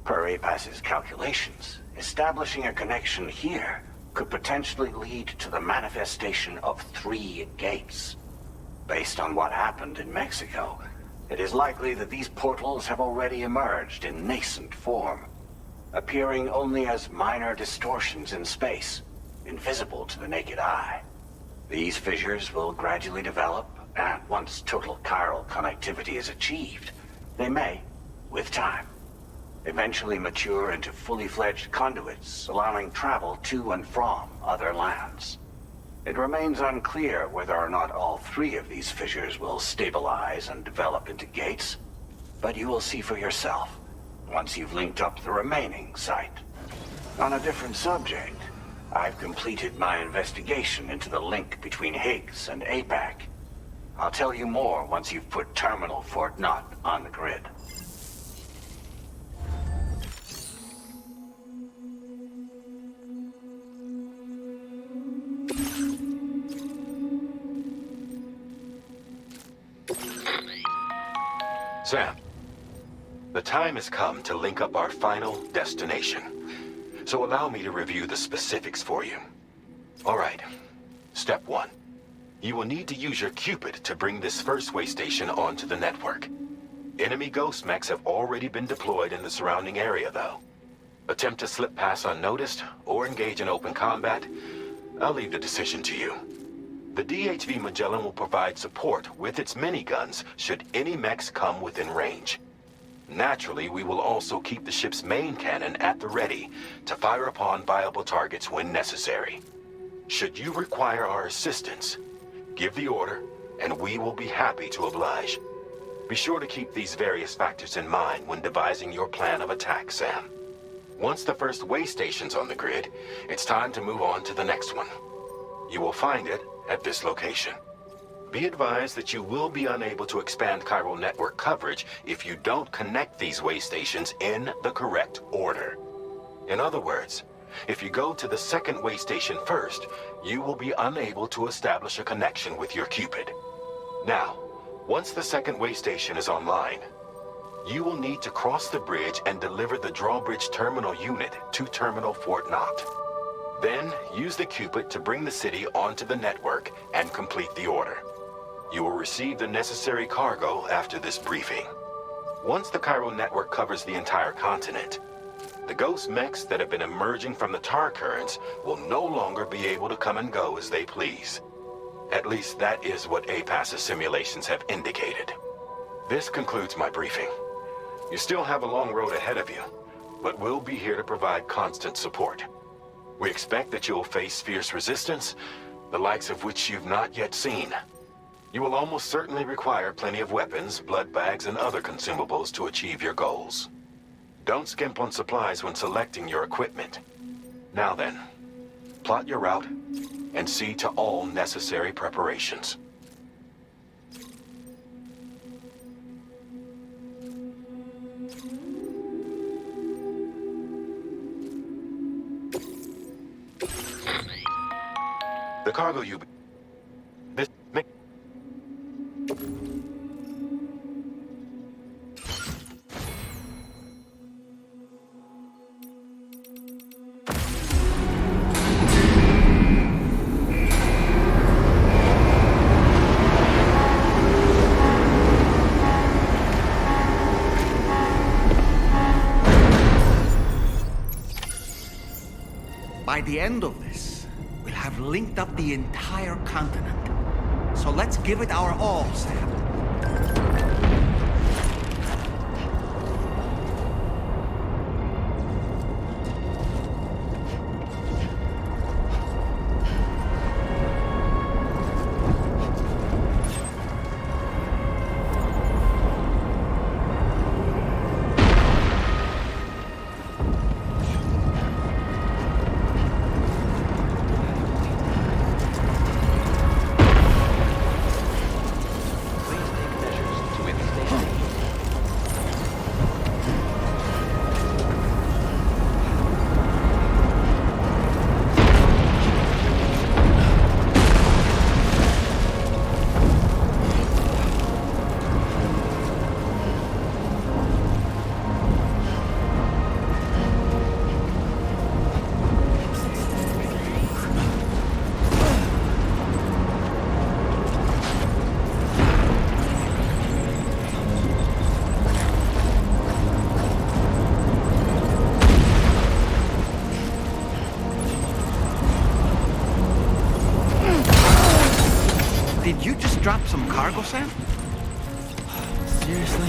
Per APAS's calculations, establishing a connection here could potentially lead to the manifestation of 3 gates. Based on what happened in Mexico, it is likely that these portals have already emerged in nascent form, appearing only as minor distortions in space, invisible to the naked eye. These fissures will gradually develop, and once total chiral connectivity is achieved, they may, with time, eventually mature into fully fledged conduits, allowing travel to and from other lands. It remains unclear whether or not all 3 of these fissures will stabilize and develop into gates, but you will see for yourself once you've linked up the remaining site. On a different subject, I've completed my investigation into the link between Higgs and APAC. I'll tell you more once you've put Terminal Fort Knott on the grid. Sam, the time has come to link up our final destination. So allow me to review the specifics for you. All right. Step 1. You will need to use your Cupid to bring this first way station onto the network. Enemy ghost mechs have already been deployed in the surrounding area, though. Attempt to slip past unnoticed or engage in open combat, I'll leave the decision to you. The DHV Magellan will provide support with its miniguns should any mechs come within range. Naturally, we will also keep the ship's main cannon at the ready to fire upon viable targets when necessary. Should you require our assistance, give the order, and we will be happy to oblige. Be sure to keep these various factors in mind when devising your plan of attack, Sam. Once the first way station's on the grid, it's time to move on to the next one. You will find it at this location. Be advised that you will be unable to expand chiral network coverage if you don't connect these way stations in the correct order. In other words, if you go to the second way station first, you will be unable to establish a connection with your Cupid. Now, once the second way station is online, you will need to cross the bridge and deliver the drawbridge terminal unit to Terminal Fort Knott. Then, use the Cupid to bring the city onto the network and complete the order. You will receive the necessary cargo after this briefing. Once the chiral network covers the entire continent, the ghost mechs that have been emerging from the tar currents will no longer be able to come and go as they please. At least that is what APAS's simulations have indicated. This concludes my briefing. You still have a long road ahead of you, but we'll be here to provide constant support. We expect that you will face fierce resistance, the likes of which you've not yet seen. You will almost certainly require plenty of weapons, blood bags, and other consumables to achieve your goals. Don't skimp on supplies when selecting your equipment. Now then, plot your route and see to all necessary preparations. The cargo you... This... By the end of this, we'll have linked up the entire continent. So let's give it our all, Sam. Did you just drop some cargo, Sam? Seriously?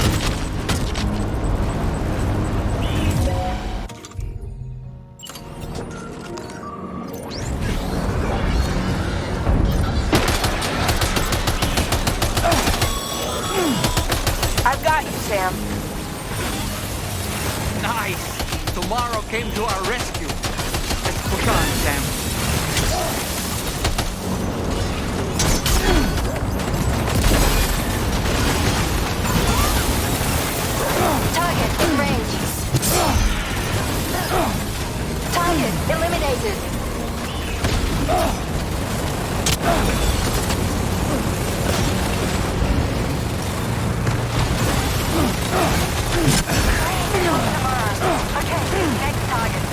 I've got you, Sam. Varro came to our rescue. Let's push on, Sam. Target in range. Target eliminated. Okay, next target.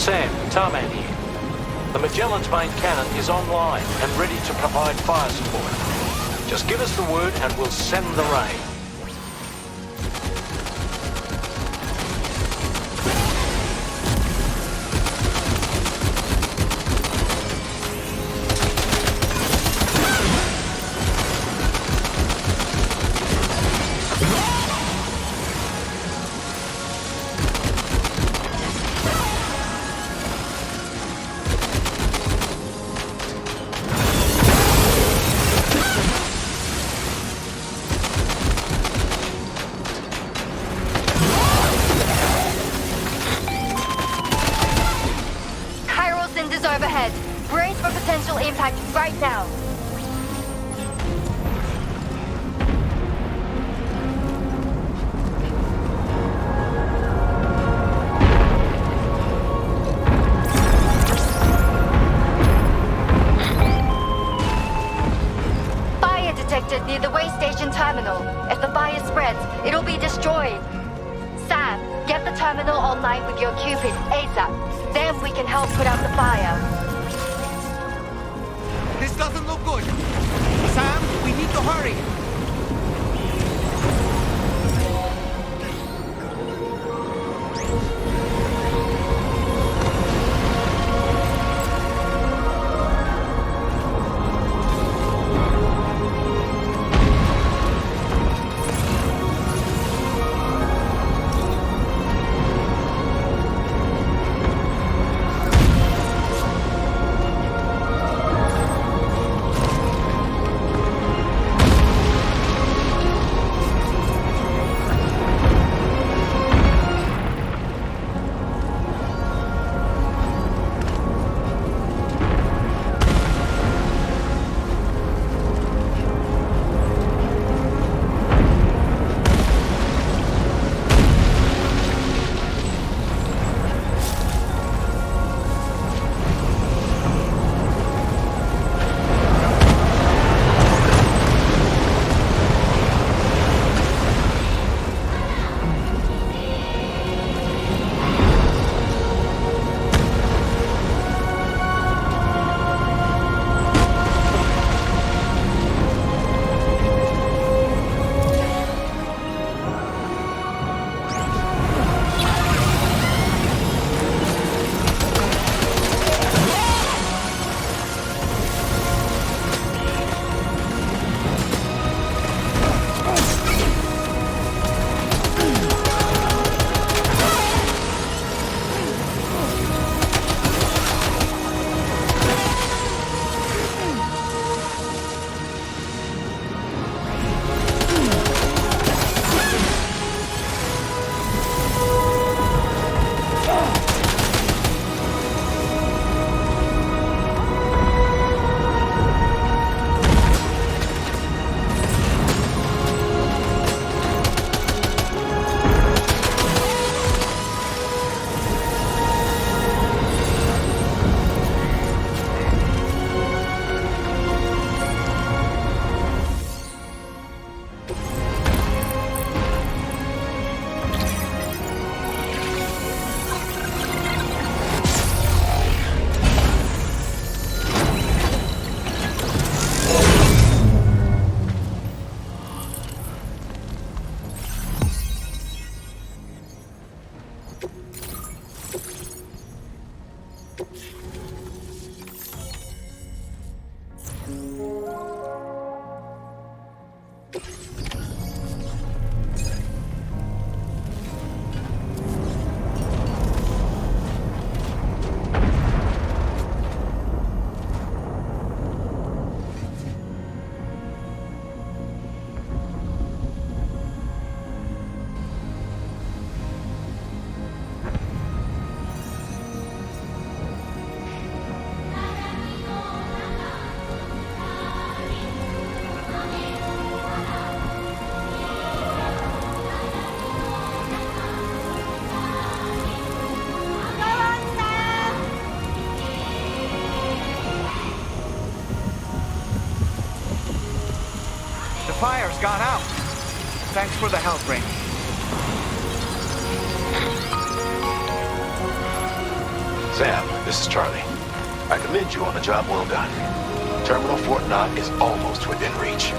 Sam, Tarman here. The Magellan's main cannon is online and ready to provide fire support. Just give us the word and we'll send the rain. Overhead. Brace for potential impact right now. terminal. If the fire spreads, it'll be destroyed. Sam, get the terminal online with your Cupid ASAP. Then we can help put out the fire. This doesn't look good. Sam, we need to hurry. Fire's gone out. Thanks for the help, Ring. Sam, this is Charlie. I commend you on a job well done. Terminal Fort Knott is almost within reach.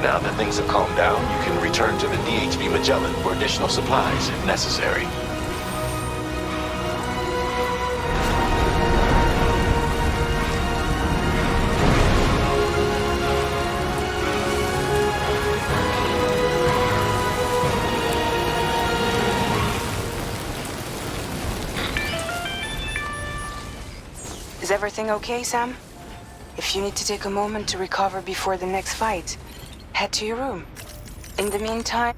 Now that things have calmed down, you can return to the DHV Magellan for additional supplies if necessary. Is everything okay, Sam? If you need to take a moment to recover before the next fight, head to your room. In the meantime...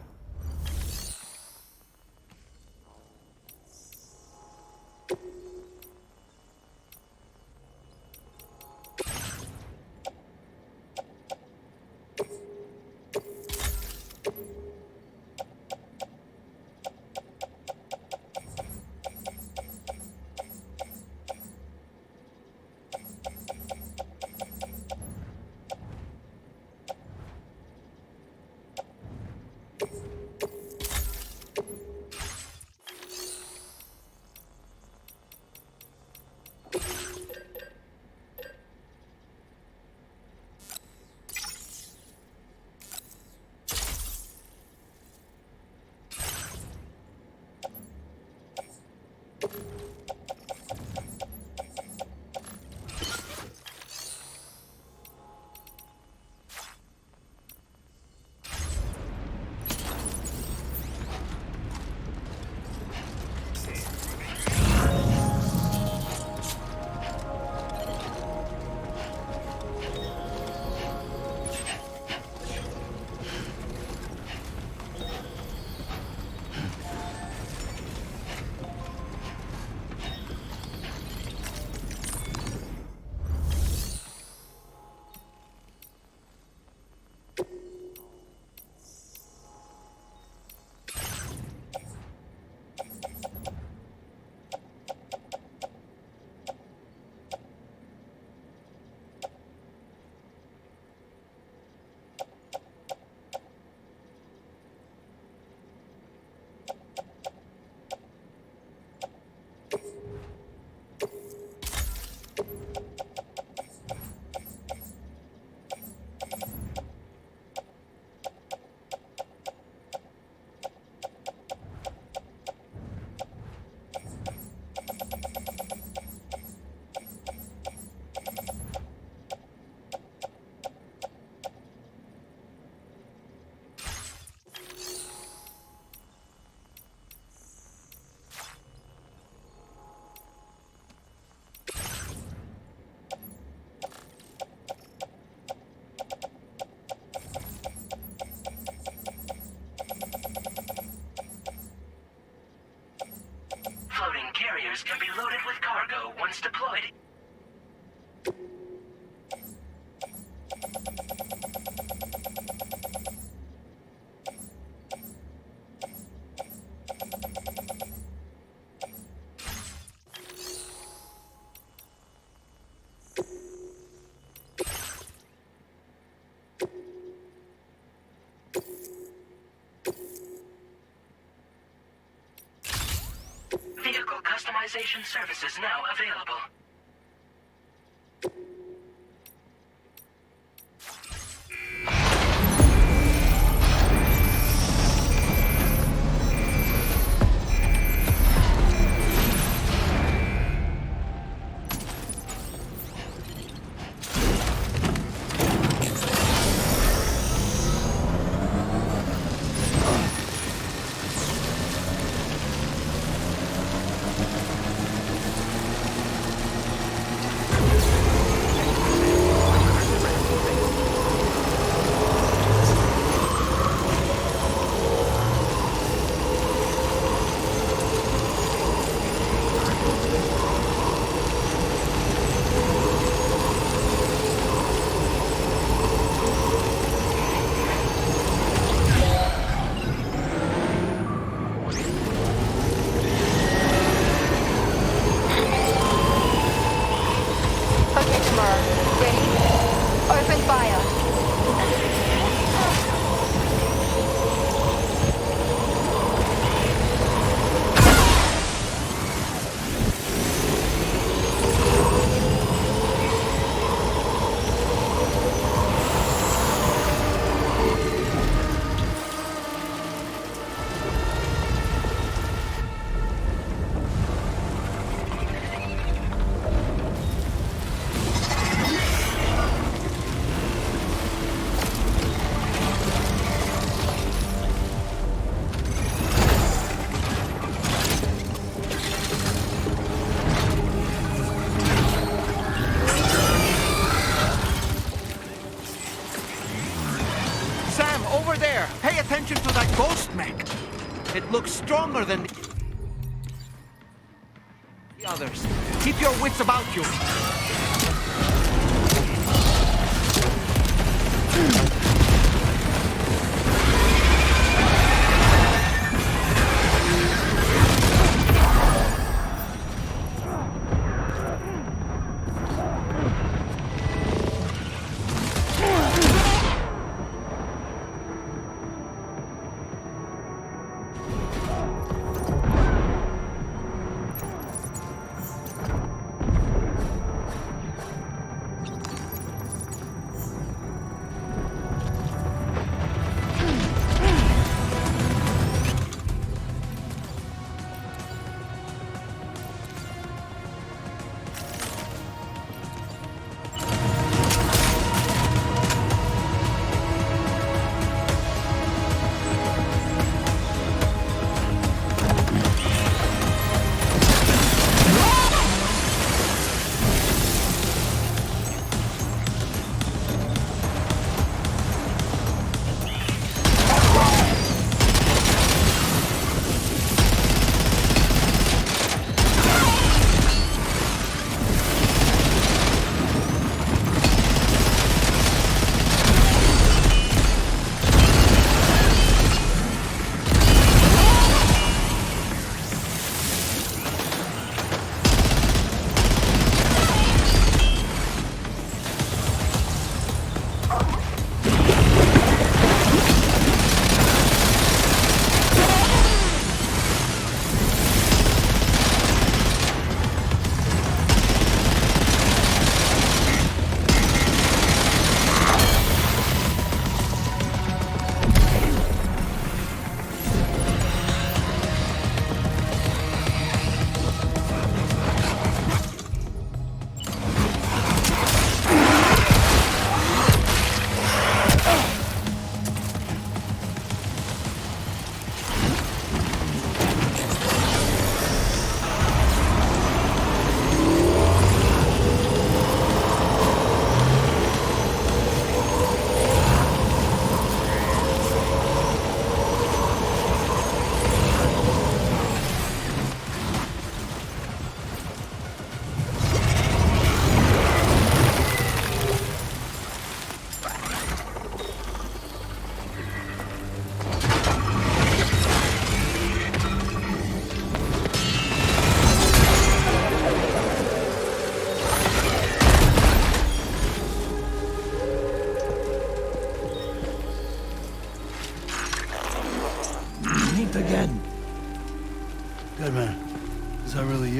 Floating carriers can be loaded with cargo once deployed. Vehicle customization services now available. Pay attention to that ghost mech. It looks stronger than the others. Keep your wits about you.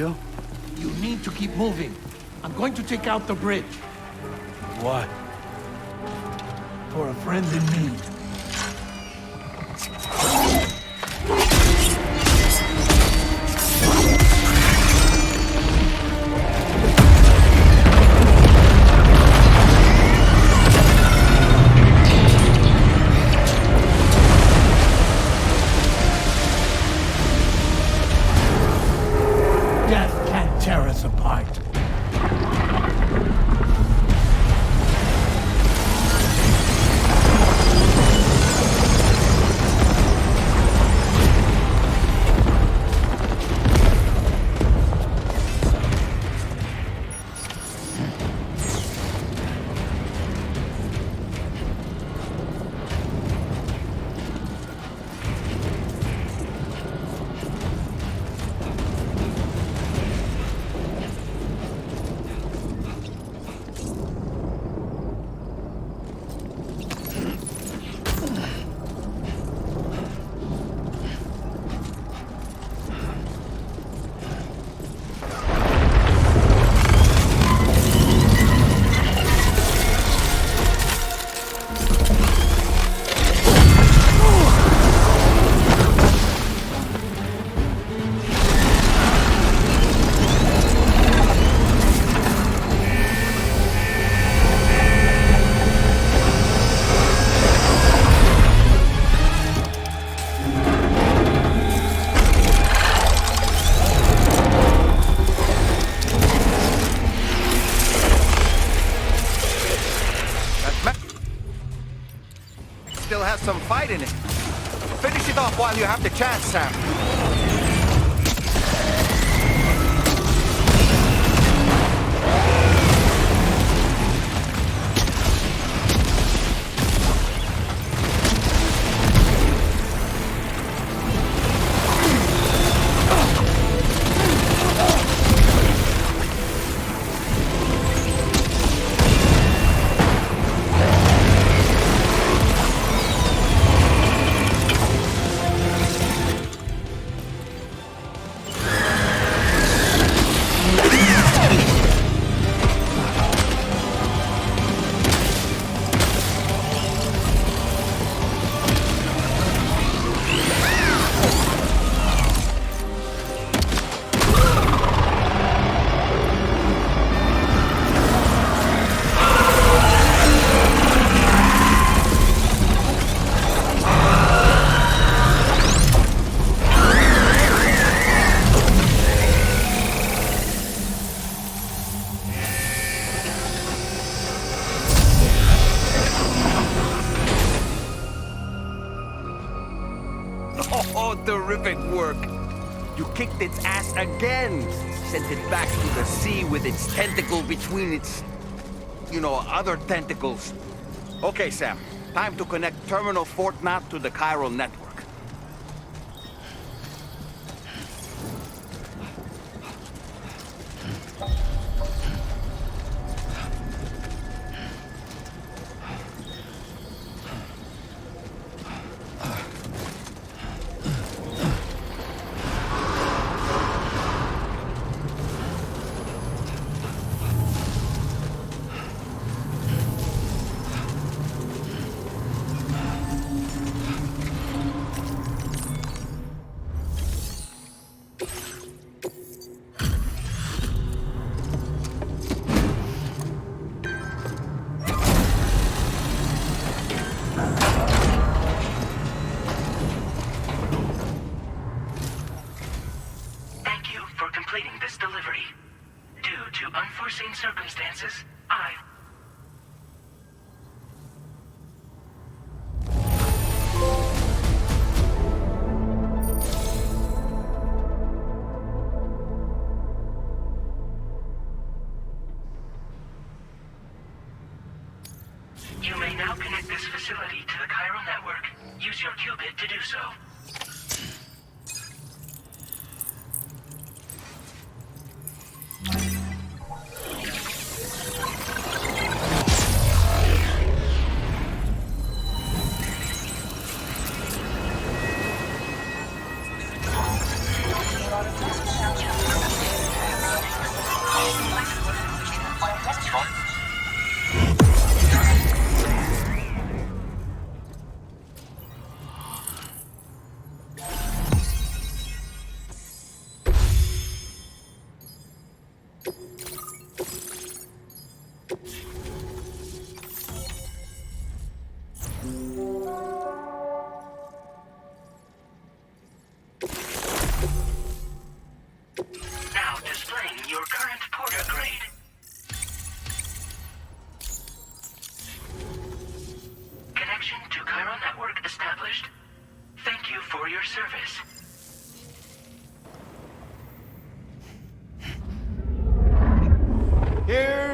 deal? You need to keep moving. I'm going to take out the bridge. What? For a friend in need. Death can't tear us apart. Still has some fight in it. Finish it off while you have the chance, Sam. Oh, terrific work. You kicked its ass again. Sent it back to the sea with its tentacle between its, other tentacles. Okay, Sam. Time to connect Terminal Fort Knot to the chiral network. Unforeseen circumstances, You may now connect this facility to the chiral network. Use your qubit to do so.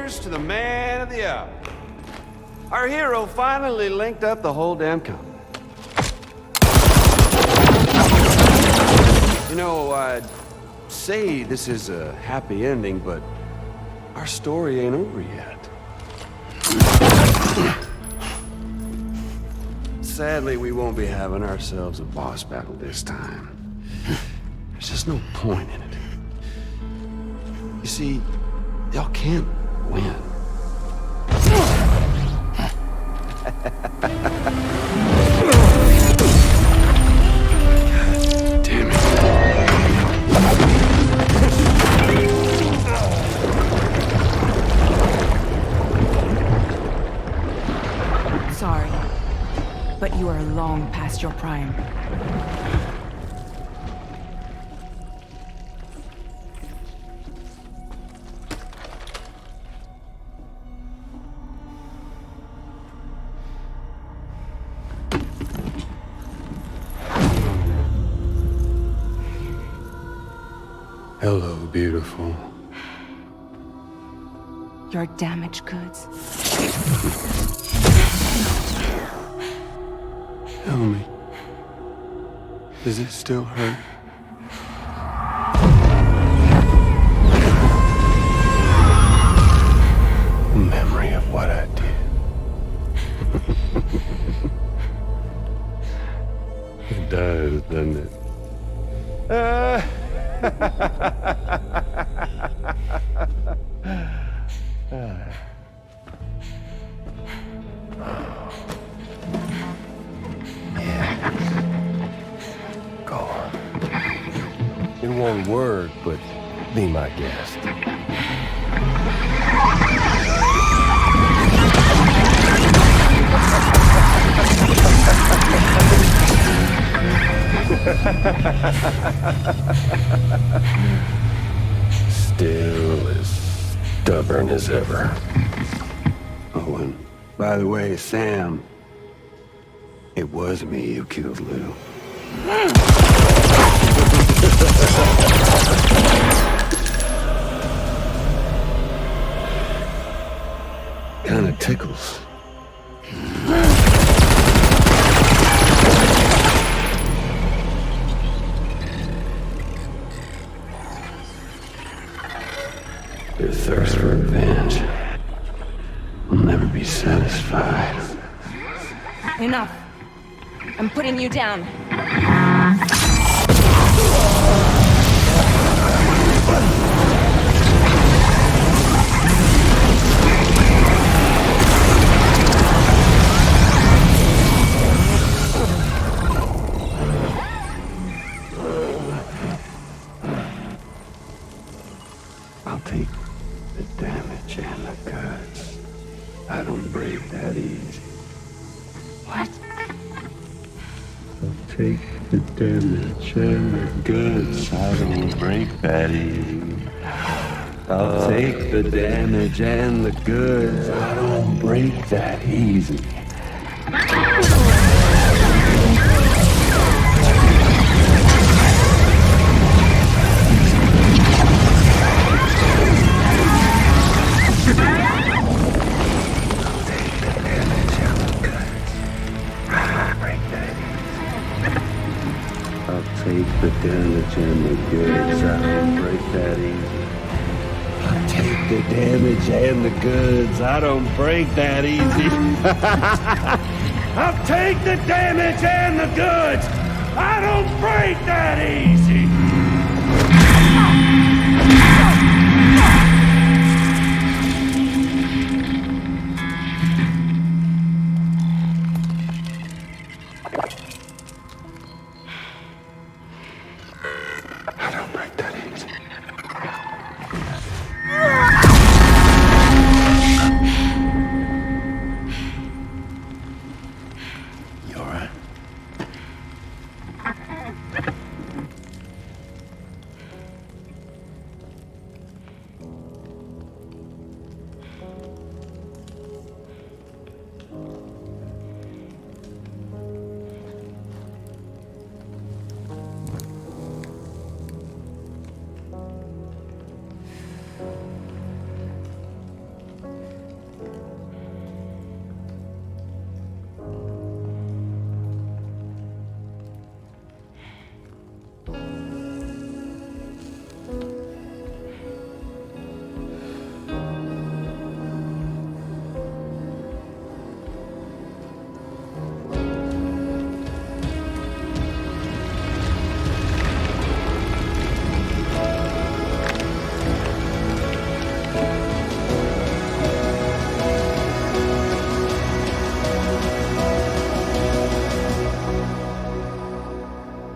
cheers to the man of the hour. Our hero finally linked up the whole damn company. You know, I'd say this is a happy ending, but our story ain't over yet. Sadly, we won't be having ourselves a boss battle this time. There's just no point in it. You see, y'all can't win. Damn it. Sorry, but you are long past your prime. Hello, beautiful. Your damaged goods. Tell me, does it still hurt? Memory of what I did. It does, doesn't it? Go on. In one word, but be my guest. Still as stubborn as ever. Oh, and by the way, Sam, it was me who killed Lou. Kinda tickles. Your thirst for revenge will never be satisfied. Enough. I'm putting you down. I'll take the damage and the cuts. I don't break that easy. What? I'll take the damage and the goods. I don't break that easy. I'll take the damage and the goods. I don't break that easy. Take the damage and the goods. I don't break that easy. I'll take the damage and the goods. I don't break that easy. I'll take the damage and the goods. I don't break that easy.